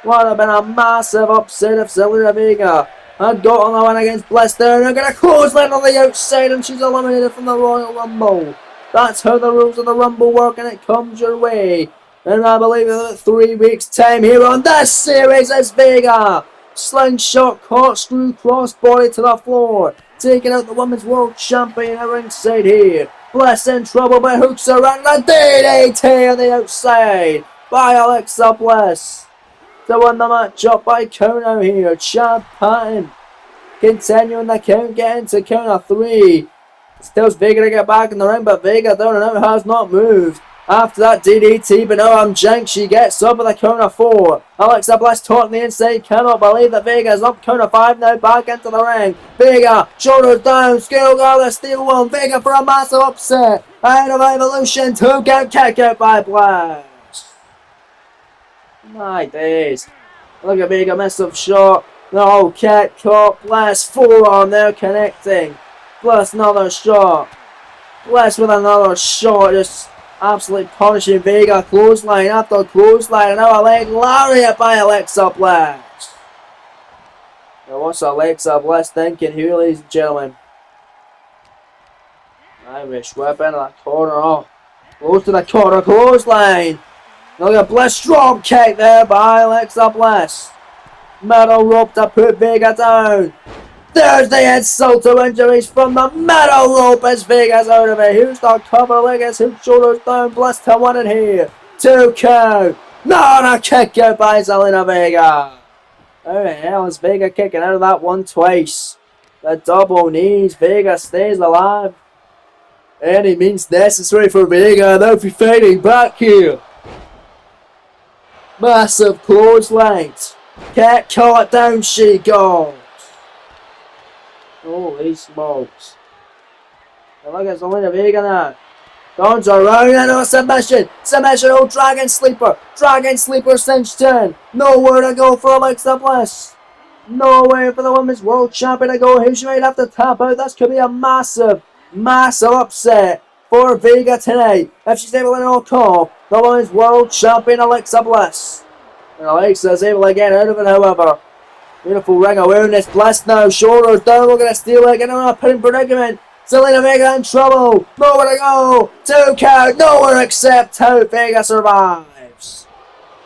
Would have been a massive upset if Zelina Vega had got on the win against Bliss there. They're going to clothesline on the outside, and she's eliminated from the Royal Rumble. That's how the rules of the Rumble work, and it comes your way. And I believe in 3 weeks' time here on this series is Vega. Slingshot, corkscrew, crossbody to the floor, taking out the Women's World Champion at ringside here. Bliss in trouble, but hooks around the DDT on the outside by Alexa Bliss. To win the match up by count out here. Chad Patton continuing the count, getting to count of 3. Tells Vega to get back in the ring, but Vega down and out has not moved. After that DDT, but now Jinx, she gets up with a count of 4. Alexa Bliss taught on the inside, cannot believe that Vega is up count of 5 now, back into the ring. Vega, shoulders down, skill guard, the steel one. Vega for a massive upset. Out of Evolution, 2 count, kick out by Bliss. My days. Look at Vega, massive shot. No, kick, caught, Bliss, forearm there connecting. Bliss, another shot. Bliss with another shot, just absolutely punishing Vega. Clothesline after clothesline, and now a leg lariat by Alexa Bliss. Now what's Alexa Bliss thinking here, ladies and gentlemen? Irish whip into the corner. Oh, close to the corner, clothesline. Look at Bliss, drop kick there by Alexa Bliss. Metal rope to put Vega down. There's the insult to injuries from the metal rope as Vega's out of it. Here's the cover leg as hook shoulders down. Bliss to win it here. 2 count. No, a kick out by Zelina Vega. How the hell is Vega kicking out of that one twice? The double knees. Vega stays alive. Any means necessary for Vega. Now be fighting back here. Massive clotheslines. Can't caught down, she goes. Holy smokes. And look at Zelina Vega now. Turns around and a submission. Submission, oh, Dragon Sleeper. Dragon Sleeper cinched in. Nowhere to go for Alexa Bliss. Nowhere for the Women's World Champion to go. Here she might have to tap out. This could be a massive, massive upset for Vega tonight. If she's able to knock off the Women's World Champion Alexa Bliss. And Alexa is able to get out of it, however. Beautiful ring awareness. Bliss now, shoulders down, looking at steel leg, and on a pinning predicament. Zelina Vega in trouble. Nowhere to go. 2 count. Nowhere except out. Vega survives.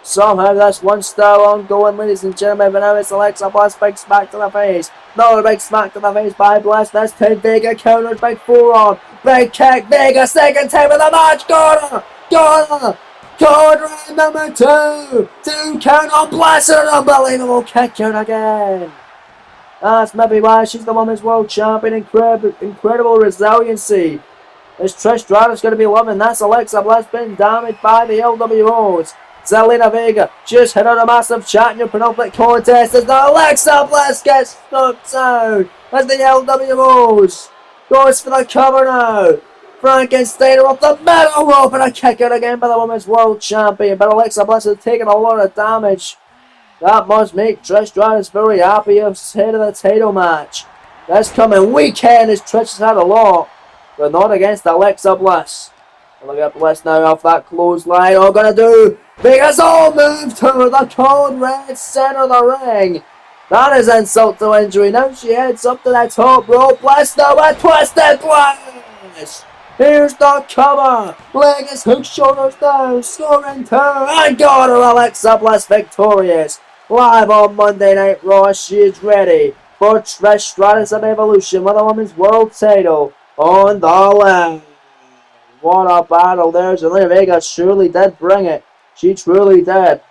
Somehow that's one star ongoing, ladies and gentlemen. But now it's Alexa Bliss. Big smack to the face. Another big smack to the face by Bliss. This time Vega counters. Big forearm. Big kick. Vega second time of the match. Corner. Corner number 2. 2 count on Bliss. And an unbelievable kick out again. That's maybe why she's the Women's World Champion. Incredible resiliency. As Trish Stratus going to be loving. That's Alexa Bliss being damaged by the LWOs. Zelina Vega just hit out a massive champion penultimate contest as the Alexa Bliss gets knocked out as the LWOs goes for the cover now. Frankenstein off the metal rope and a kick out again by the Women's World Champion. But Alexa Bliss has taken a lot of damage. That must make Trish Stratus very happy ahead of the title match. This coming weekend as Trish has had a lot, but not against Alexa Bliss. And look at Bliss now off that clothesline. All gonna do Vega's all moved to the cold red center of the ring. That is insult to injury. Now she heads up to that top rope. Bliss now a twisted Bliss. Here's the cover. Leg is hooked, shoulders down, scoring 2. And got her, Alexa Bliss victorious. live on Monday Night Raw. She is ready for Trish Stratus of Evolution with a women's world title on the line. What a battle there. Zelina Vega surely did bring it. She truly did.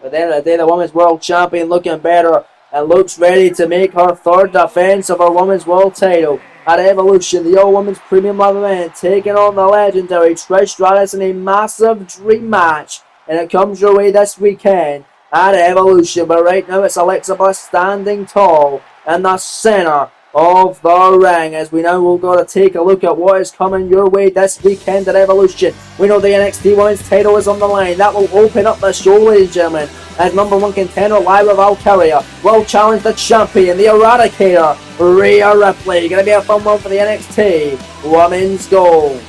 At the end of the day, the women's world champion looking better and looks ready to make her third defense of her women's world title at Evolution. The All Women's Premium Live event taking on the legendary Trish Stratus in a massive dream match. And it comes your way this weekend at Evolution. But right now it's Alexa Bliss standing tall in the center of the ring, as we now will go to take a look at what is coming your way this weekend at Evolution. We know the NXT Women's title is on the line. That will open up the show, ladies and gentlemen, as number one contender Lyra Valkyria will challenge the champion, the Eradicator, Rhea Ripley. Gonna be a fun one for the NXT Women's Gold.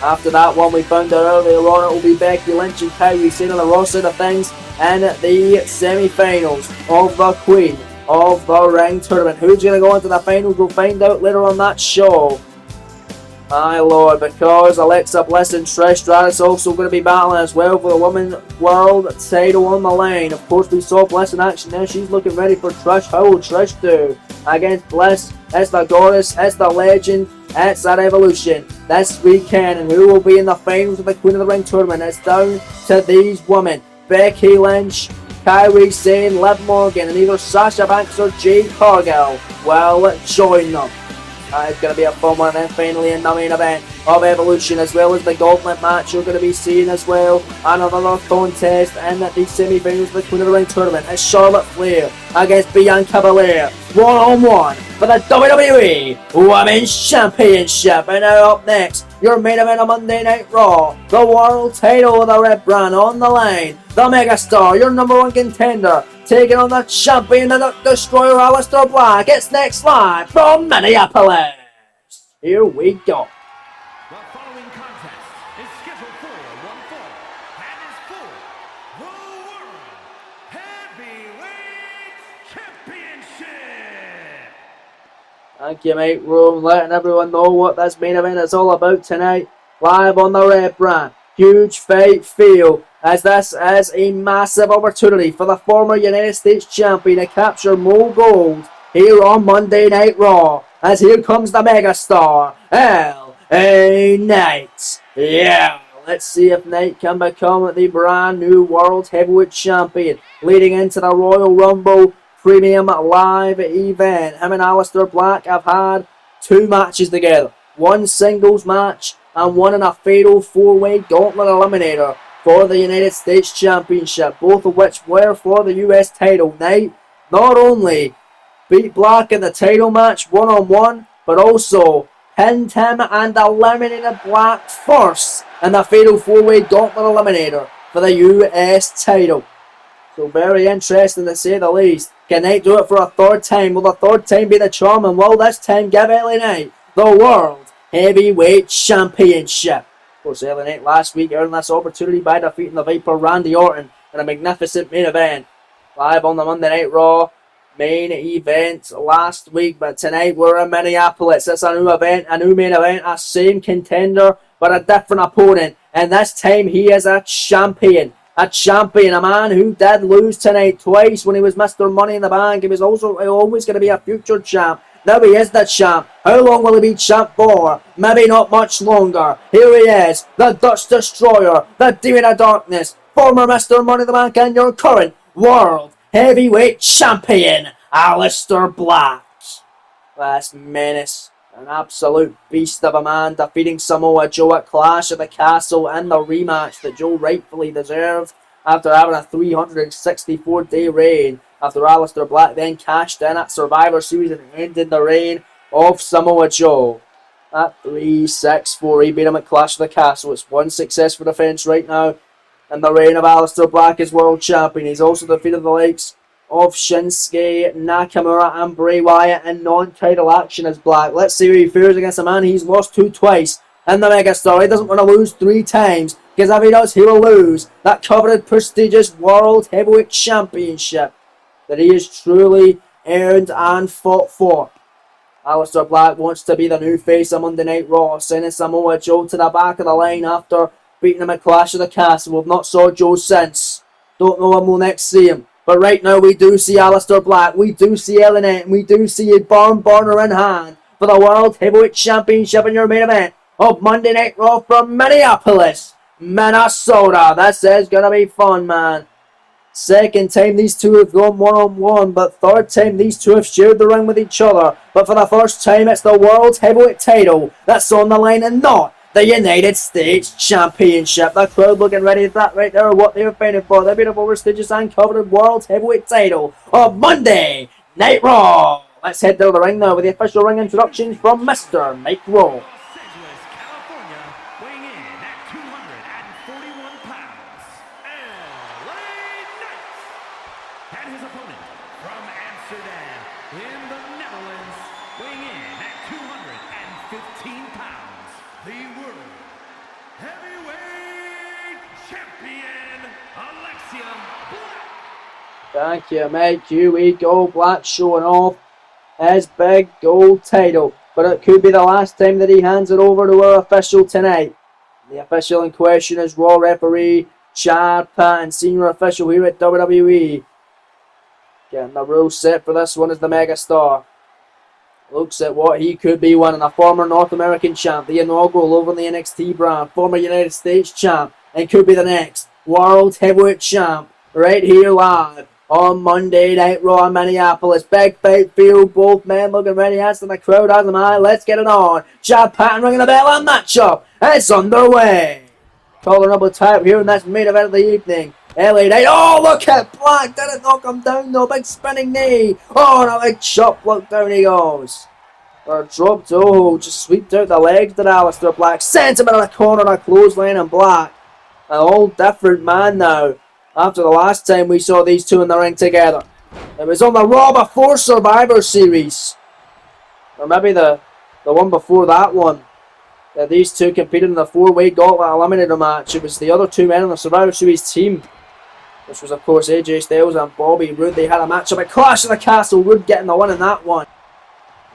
After that one, we found out earlier on, it will be Becky Lynch and Kairi Sane on the Raw side of things in the semi-finals of the Queen of the Ring tournament. Who's going to go into the finals? We'll find out later on that show. My lord, because Alexa Bliss and Trish Stratus also going to be battling as well for the Women's World title on the line. Of course, we saw Bliss in action there. She's looking ready for Trish. How will Trish do against Bliss? It's the goddess, it's the legend, it's at Evolution this weekend. And who will be in the finals of the Queen of the Ring tournament? It's down to these women: Becky Lynch, Kairi Sane, Liv Morgan, and either Sasha Banks or Jade Cargill will join them. It's going to be a fun one. And then finally in the main event of Evolution, as well as the gauntlet match, you're going to be seeing as well another contest in the semi-finals of the Queen of the Ring tournament. It's Charlotte Flair against Bianca Belair, one-on-one for the WWE Women's Championship. And now up next, your main event on Monday Night Raw, the world title of the Red Brand on the line. The Megastar, your number one contender, taking on the champion, the Destroyer, Aleister Black. It's next live from Minneapolis. Here we go. The following contest is scheduled for one fall and is for the World Heavyweight Championship. Thank you, mate Rome, letting everyone know what this main event is all about tonight. Live on the Red Brand. Huge fight feel, as this is a massive opportunity for the former United States champion to capture more gold here on Monday Night Raw. As here comes the Megastar, LA Knight. Yeah, let's see if Knight can become the brand new World Heavyweight Champion leading into the Royal Rumble Premium Live event. Him and Aleister Black have had two matches together. One singles match and one in a fatal four-way gauntlet eliminator for the United States Championship, both of which were for the US title. Knight not only beat Black in the title match one-on-one, but also pinned him and eliminated Black first in the fatal four-way gauntlet eliminator for the US title. So very interesting to say the least. Can Knight do it for a third time? Will the third time be the charm? And will this time give LA Knight the World Heavyweight Championship? Of course, LA Knight last week earned this opportunity by defeating the Viper Randy Orton in a magnificent main event. Live on the Monday Night Raw main event last week, but tonight we're in Minneapolis. It's a new event, a new main event, a same contender, but a different opponent. And this time he is a champion. A champion, a man who did lose tonight twice when he was Mr. Money in the Bank. He was also always going to be a future champ. Now he is the champ. How long will he be champ for? Maybe not much longer. Here he is, the Dutch Destroyer, the Demon of Darkness, former Mr. Money in the Bank, and your current World Heavyweight Champion, Aleister Black. Last menace. An absolute beast of a man, defeating Samoa Joe at Clash of the Castle in the rematch that Joe rightfully deserved after having a 364-day reign, after Aleister Black then cashed in at Survivor Series and ended the reign of Samoa Joe. At 3-6-4, he beat him at Clash of the Castle. It's one successful defense right now in the reign of Aleister Black as world champion. He's also defeated the likes of Shinsuke Nakamura and Bray Wyatt in non-title action as Black. Let's see who he fares against a man he's lost to twice in the Megastar. He doesn't want to lose three times, because if he does, he will lose that coveted prestigious World Heavyweight Championship that he has truly earned and fought for. Aleister Black wants to be the new face of Monday Night Raw, sending Samoa Joe to the back of the line after beating him at Clash of the Castle. We've not saw Joe since. Don't know when we'll next see him. But right now we do see Aleister Black, we do see LA Knight, and we do see a barn burner in hand for the World Heavyweight Championship in your main event of Monday Night Raw from Minneapolis, Minnesota. This is going to be fun, man. Second time these two have gone one-on-one, but third time these two have shared the ring with each other. But for the first time, it's the World Heavyweight title that's on the line and not the United States Championship. The crowd looking ready for that right there, what they've been for. The beautiful, prestigious, and coveted World Heavyweight title of Monday Night Raw. Let's head to the ring now with the official ring introductions from Mr. Mike Raw. Los Angeles, California, weighing in at 241 pounds, LA Knight. And his opponent from Amsterdam in the Netherlands, weighing in at 215 pounds, the World Heavyweight Champion, Alexium Black. Thank you, Mike. Here we go. Black showing off his big gold title. But it could be the last time that he hands it over to our official tonight. The official in question is Raw referee Chad Patton, senior official here at WWE. Getting the rules set for this one is the Megastar. Looks at what he could be winning. A former North American champ, the inaugural over in the NXT brand, former United States champ, and could be the next World Heavyweight champ right here live on Monday Night Raw in Minneapolis. Big fight field, both men looking ready, answering the crowd as am I. Let's get it on. Chad Patton ringing the bell on matchup. It's underway. Calling up a type here in this main event of the evening. LA Knight. Oh, look at Black. Didn't knock him down though. Big spinning knee. Oh, and a big chop. Look, down he goes. Or dropped. Oh, just swept out the legs to Aleister Black. Sends him into the corner. A clothesline and Black. An all different man now. After the last time we saw these two in the ring together. It was on the Raw before Survivor Series. Or maybe the one before that one. These two competed in the 4-way gauntlet eliminator match. It was the other two men on the Survivor Series team. Which was of course AJ Styles and Bobby Roode. They had a matchup at Clash of the Castle. Roode getting the win in that one.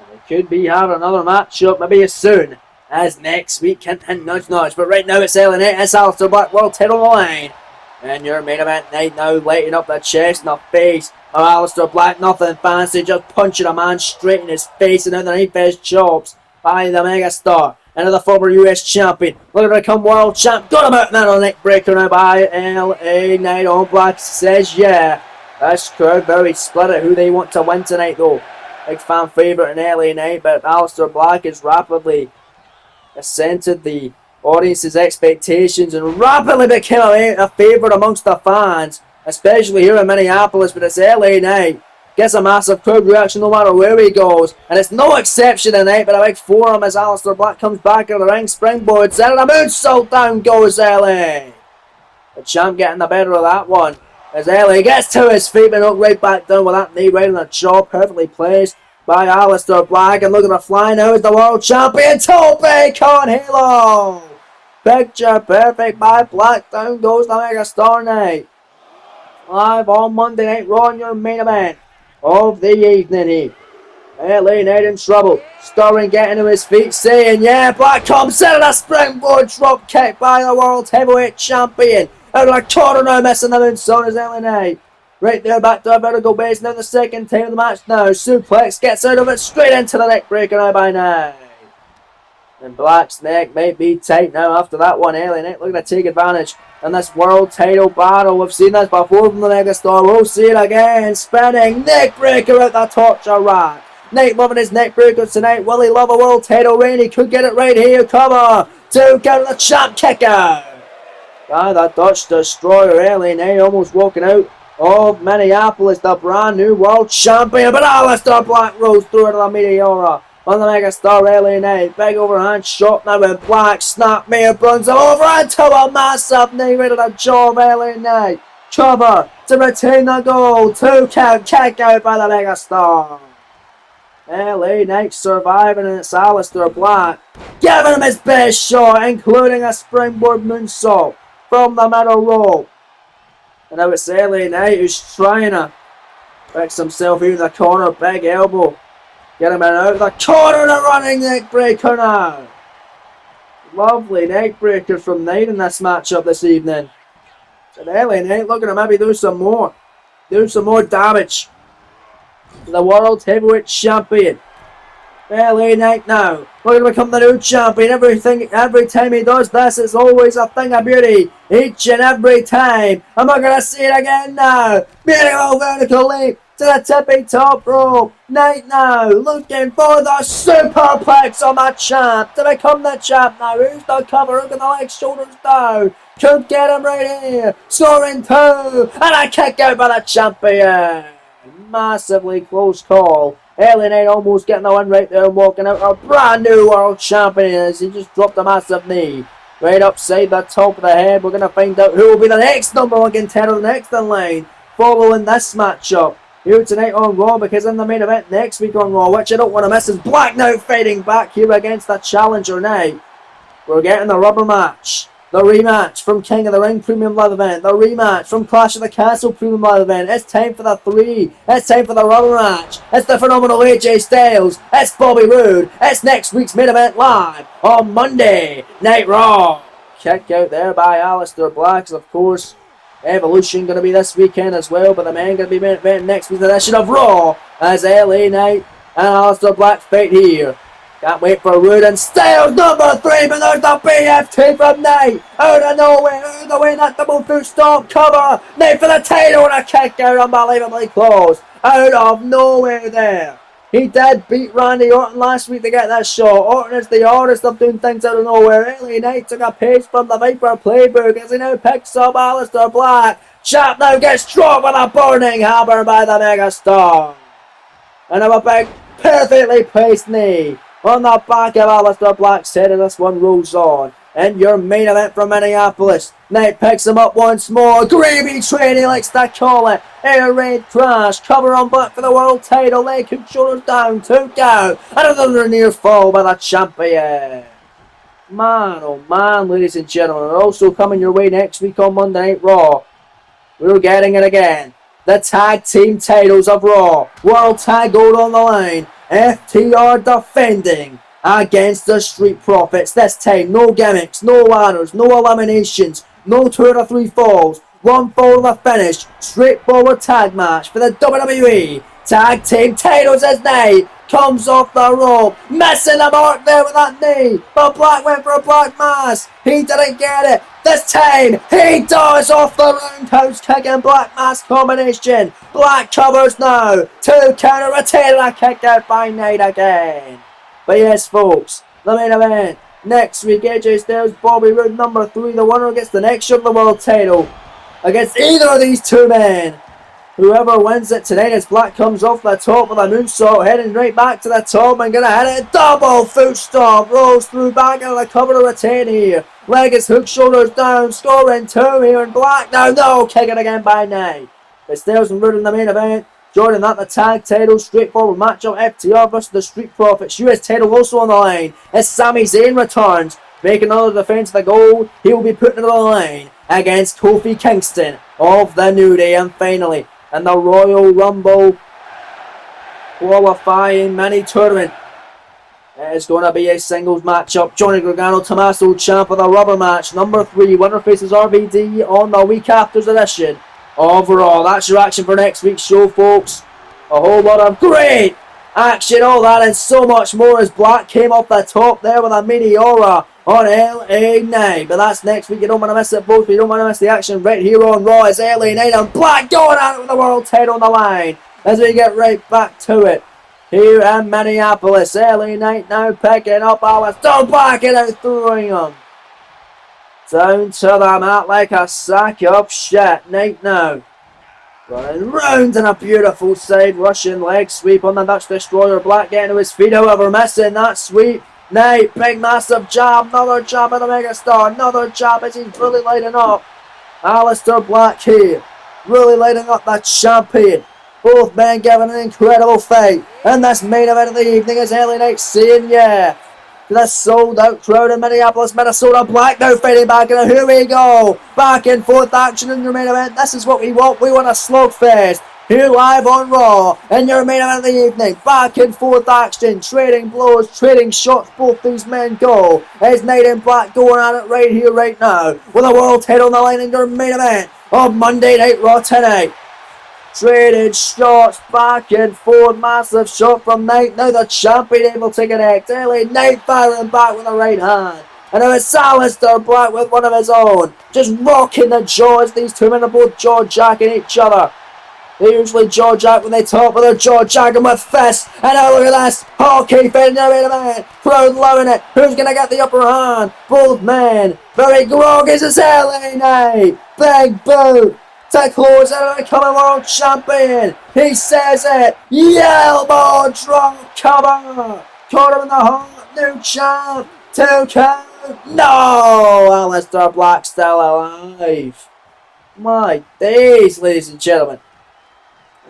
And they could be having another matchup maybe as soon as next week. Hint, hint, nudge, nudge. But right now it's LA Knight. It's Aleister Black. World title on the line. And your main event night now, lighting up the chest and the face of Aleister Black. Nothing fancy, just punching a man straight in his face and underneath his chops by the Megastar. And the former US champion, looking to become world champ. Got him out now, neck breaker now by LA Knight. On Black says yeah. This crowd very split at who they want to win tonight though. Big fan favourite in LA Knight, but Aleister Black has rapidly ascended the audience's expectations and rapidly became a favourite amongst the fans, especially here in Minneapolis. But it's LA Knight. Gets a massive crowd reaction no matter where he goes. And it's no exception tonight, but a big forearm as Aleister Black comes back out of the ring. Springboards and a moonsault, down goes LA. The champ getting the better of that one. As LA gets to his feet and look right back down with that knee right in the jaw. Perfectly placed by Aleister Black. And look at the fly now as the world champion. Tope con Halo. Picture perfect by Black. Down goes the Megastar Knight. Live on Monday Night Raw in your main event of the evening here. LA Knight in trouble. Sterling getting to his feet saying, yeah, Black comes in and a springboard drop kick by the World Heavyweight Champion. Out of the corner now, missing the moonsault is LA Knight. Right there, back to a vertical base. Now the second time of the match now. Suplex gets out of it, straight into the neck breaker now by Knight. And Black's neck might be tight now after that one. LA Knight looking to take advantage in this world title battle. We've seen this before from the Megastar. We'll see it again. Spinning neck breaker out the torture rack. Knight loving his neck breakers tonight. Will he love a world title reign? He could get it right here. Cover. 2 count the champ kicker. By the Dutch Destroyer. LA Knight almost walking out of Minneapolis. The brand new world champion. But Aleister Black rolls through into the Meteora. On the Megastar, LA Knight. Big overhand shot now with Black. Snap Mayor runs him over into a massive knee right to the jaw of LA Knight. Cover to retain the goal. 2 count kick out by the Megastar. LA Knight surviving, and it's Aleister Black giving him his best shot, including a springboard moonsault from the middle rope. And now it's LA Knight who's trying to fix himself here in the corner. Big elbow. Get him out of the corner and a running neck breaker now. Lovely neck breaker from Knight in this matchup this evening. And LA Knight looking to maybe do some more. do some more damage to the World Heavyweight Champion. LA Knight now. We're going to become the new champion. Every time he does this, it's always a thing of beauty. Each and every time. And we're going to see it again now. Beautiful vertical leap to the tippy top rope. Knight now looking for the superplex on that champ to become the champ now. Who's the cover? Look at the legs, shoulders down. Could get him right here. Scoring 2. And a kick out by the champion. Massively close call. LA Knight almost getting the win right there and walking out a brand new world champion as he just dropped a massive knee. Right upside the top of the head. We're going to find out who will be the next number 1 contender next in line following this matchup here tonight on Raw, because in the main event next week on Raw, which I don't want to miss, is Black now fighting back here against the Challenger Knight. We're getting the rubber match. The rematch from King of the Ring Premium Live Event. The rematch from Clash of the Castle Premium Live Event. It's time for the 3. It's time for the rubber match. It's the phenomenal AJ Styles. It's Bobby Roode. It's next week's main event live on Monday Night Raw. Kick out there by Aleister Black. Of course, Evolution going to be this weekend as well. But the men going to be main event next week's edition of Raw as LA Knight and Aleister Black fight here. Can't wait for Roode and Styles number 3, but there's the BFT from Knight. Out of nowhere, out of the way, that double foot stomp cover. Knight for the title and a kick out, unbelievably close. Out of nowhere there. He did beat Randy Orton last week to get that shot. Orton is the artist of doing things out of nowhere. LA Knight took a page from the Viper playbook as he now picks up Aleister Black. Champ now gets dropped with a burning hammer by the Megastar. And a big, perfectly placed knee on the back of Aleister Black's head as this one rolls on. And your main event from Minneapolis. Knight picks him up once more. Gravy train, he likes to call it. Air raid crash. Cover on Black for the world title. Leg hook, shoulders down. 2 down. Another near fall by the champion. Man, oh man, ladies and gentlemen. We're also coming your way next week on Monday Night Raw. We're getting it again. The tag team titles of Raw. World Tag Gold on the line. FTR defending against the Street Profits. This time, no gimmicks, no ladders, no eliminations, no 2 out of 3 falls. 1 fall to the finish. Straightforward tag match for the WWE Tag Team titles as Knight comes off the rope. Missing the mark there with that knee. But Black went for a Black Mass. He didn't get it. This time, he does off the roundhouse kick and Black Mass combination. Black covers now. 2 counter retain and a kick out by Knight again. But yes, folks, the main event next week, AJ Styles, Bobby Roode, number 3. The winner gets the next shot of the world title against either of these 2 men. Whoever wins it tonight as Black comes off the top with a moonsault, heading right back to the top and gonna hit it. Double foot stomp, rolls through back into the cover to retain here. Leg is hooked, shoulders down, scoring 2 here, and Black now, no, kick it again by Knight. But Styles and Roode in the main event. Joining that, the tag title, straightforward matchup, FTR versus the Street Profits. US title also on the line as Sami Zayn returns, making another defense of the gold. He will be putting it on the line against Kofi Kingston of the New Day. And finally, in the Royal Rumble qualifying mini tournament, it is going to be a singles matchup. Johnny Gargano, Tommaso Ciampa, the rubber match. Number 3, winner faces RVD on the week after's edition of Raw. That's your action for next week's show, folks. A whole lot of great action, all that and so much more as Black came off the top there with a Meteora on LA Knight. But that's next week. You don't want to miss it, folks. You don't want to miss the action right here on Raw. It's LA Knight and Black going at it with the world title on the line as we get right back to it here in Minneapolis. LA Knight now picking up Aleister Black and out throwing him down to the mat like a sack of shit. Knight now running round in a beautiful side Russian leg sweep on the Dutch Destroyer. Black getting to his feet, however, missing that sweep. Knight, big massive jab, another jab of the Megastar, another jab as he's really lighting up Aleister Black here, really lighting up that champion. Both men giving an incredible fight, and this main event of the evening is LA Knight saying yeah to the sold out crowd in Minneapolis, Minnesota. Black now fighting back, and here we go, back and forth action in your main event. This is what we want a slugfest here live on Raw in your main event of the evening. Back and forth action, trading blows, trading shots, both these men go as Knight and Black going at it right here, right now with a world title on the line in your main event of Monday Night Raw tonight. Trading shots back and forth. Massive shot from Knight. Now the champion able to connect. LA Knight firing back with the right hand. And now it's Aleister Black with one of his own. Just rocking the jaws. These two men are both jaw-jacking each other. They usually jaw-jack when they talk, but they're jaw-jacking with fists. And now look at this. Hockey fitting out in a minute. Crowd loving it. Who's going to get the upper hand? Both men. Very groggy as LA Knight. Big boot to close out the coming world champion. He says it. Elbow drop cover. Caught him in the heart. New champ. 2 count. No. Aleister Black still alive. My days, ladies and gentlemen.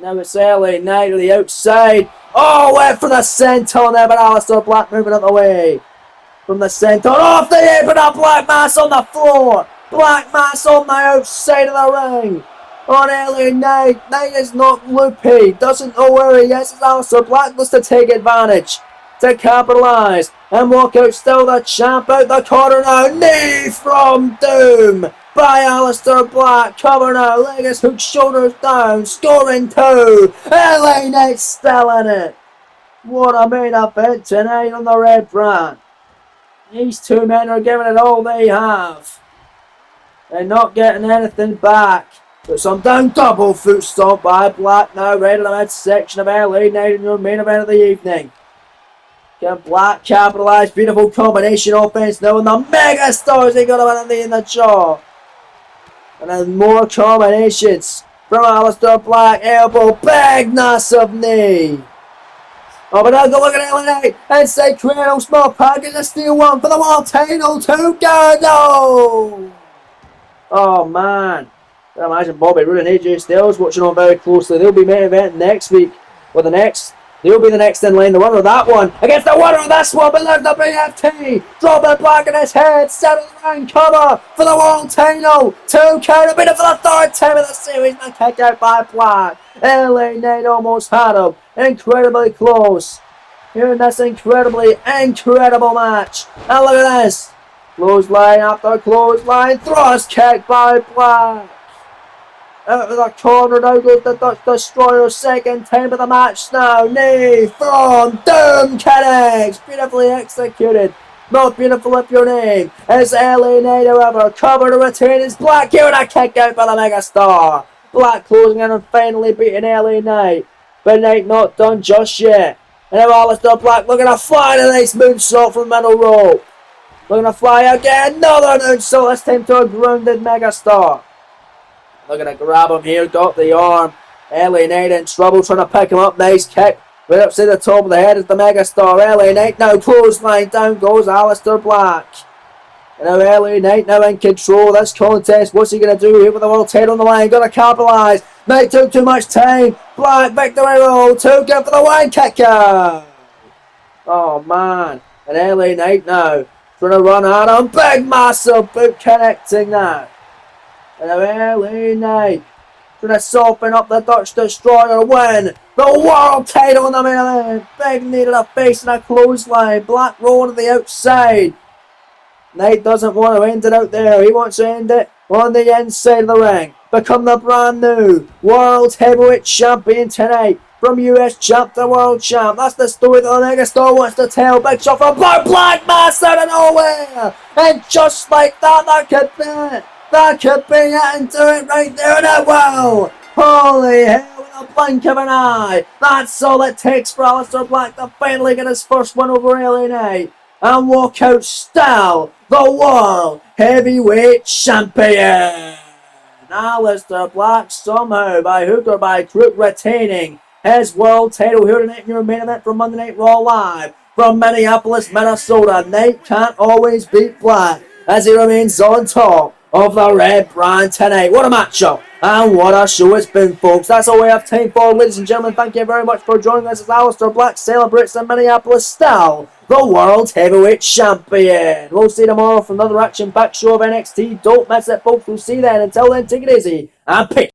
Now it's LA Knight to the outside. Oh, went for the senton there, but Aleister Black moving out the way. From the senton, off the apron, a Black Mass on the floor. Black Mass on the outside of the ring. On LA Knight. Knight is not loopy. Doesn't know where he is. Aleister Black wants to take advantage. To capitalise. And walk out still the champ out the corner now. Knee from Doom. By Aleister Black, cover now, leg is hooked, shoulders down, scoring 2. LA Knight still in it. What a main event tonight on the red brand. These two men are giving it all they have. They're not getting anything back. But some down double foot stomp by Black now, right in the midsection of LA Knight in your main event of the evening. Can Black capitalise? Beautiful combination offense now, and the mega stars they got him in the jaw. And then more combinations from Aleister Black. Elbow, big, massive knee. Oh, but now go look at LA Knight. Inside cradle, small package, a steel one for the world title. 2 go, no. Oh, man. I imagine Bobby Roode and AJ Styles watching on very closely. They'll be main event next week. Or the next. They'll be the next in line. The winner of that one against the winner of this one. But there's the BFT. Dropping Black in his head. Settle the ring. Cover for the world title. 2 count. Beat it for the 3rd time of the series. And kicked out by Black. LA Knight almost had him. Incredibly close. Here in this incredibly incredible match. And look at this. Clothesline after clothesline. Thrust kick by Black. Out of the corner now goes the Dutch Destroyer, 2nd time of the match now. Knee from Doom connects. Beautifully executed. Not beautiful if your name is LA Knight, however. Cover to retain is Black here and a kick out by the Megastar. Black closing in and finally beating LA Knight. But Knight not done just yet. And now Aleister Black looking to fly a nice moonsault from the middle rope. Looking to fly again. Another moonsault, this time to a grounded Megastar. Looking to grab him here, got the arm. LA Knight in trouble, trying to pick him up. Nice kick. Right up to the top of the head is the Megastar. LA Knight now clothesline. Down goes Aleister Black. And now LA Knight now in control of this contest. What's he going to do here with the world title on the line? Got to capitalise. Knight took too much time. Black victory roll. 2 good for the win kicker. Oh man. And LA Knight now trying to run at him. Big massive boot connecting now. And now LA Knight trying to soften up the Dutch Destroyer, win the world title in the main event. Big knee to the face and a clothesline. Black rolling to the outside. Knight doesn't want to end it out there. He wants to end it on the inside of the ring. Become the brand new World Heavyweight Champion tonight. From US Champ to World Champ. That's the story that the Megastar wants to tell. Big shot from Black Mass out of nowhere. And just like that, that could be it. That could be it, and do it right there, and it will! Holy hell, with a blink of an eye! That's all it takes for Aleister Black to finally get his first win over LA Knight and walk out still the World Heavyweight Champion! Aleister Black somehow, by hook or by crook, retaining his world title here tonight in your main event from Monday Night Raw Live from Minneapolis, Minnesota. Knight can't always beat Black as he remains on top of the red brand tonight. What a matchup and what a show it's been, folks. That's all we have time for, ladies and gentlemen. Thank you very much for joining us as Aleister Black celebrates in Minneapolis still the World Heavyweight Champion. We'll see you tomorrow for another action-packed show of NXT. Don't miss it, folks. We'll see you then. Until then, take it easy and peace.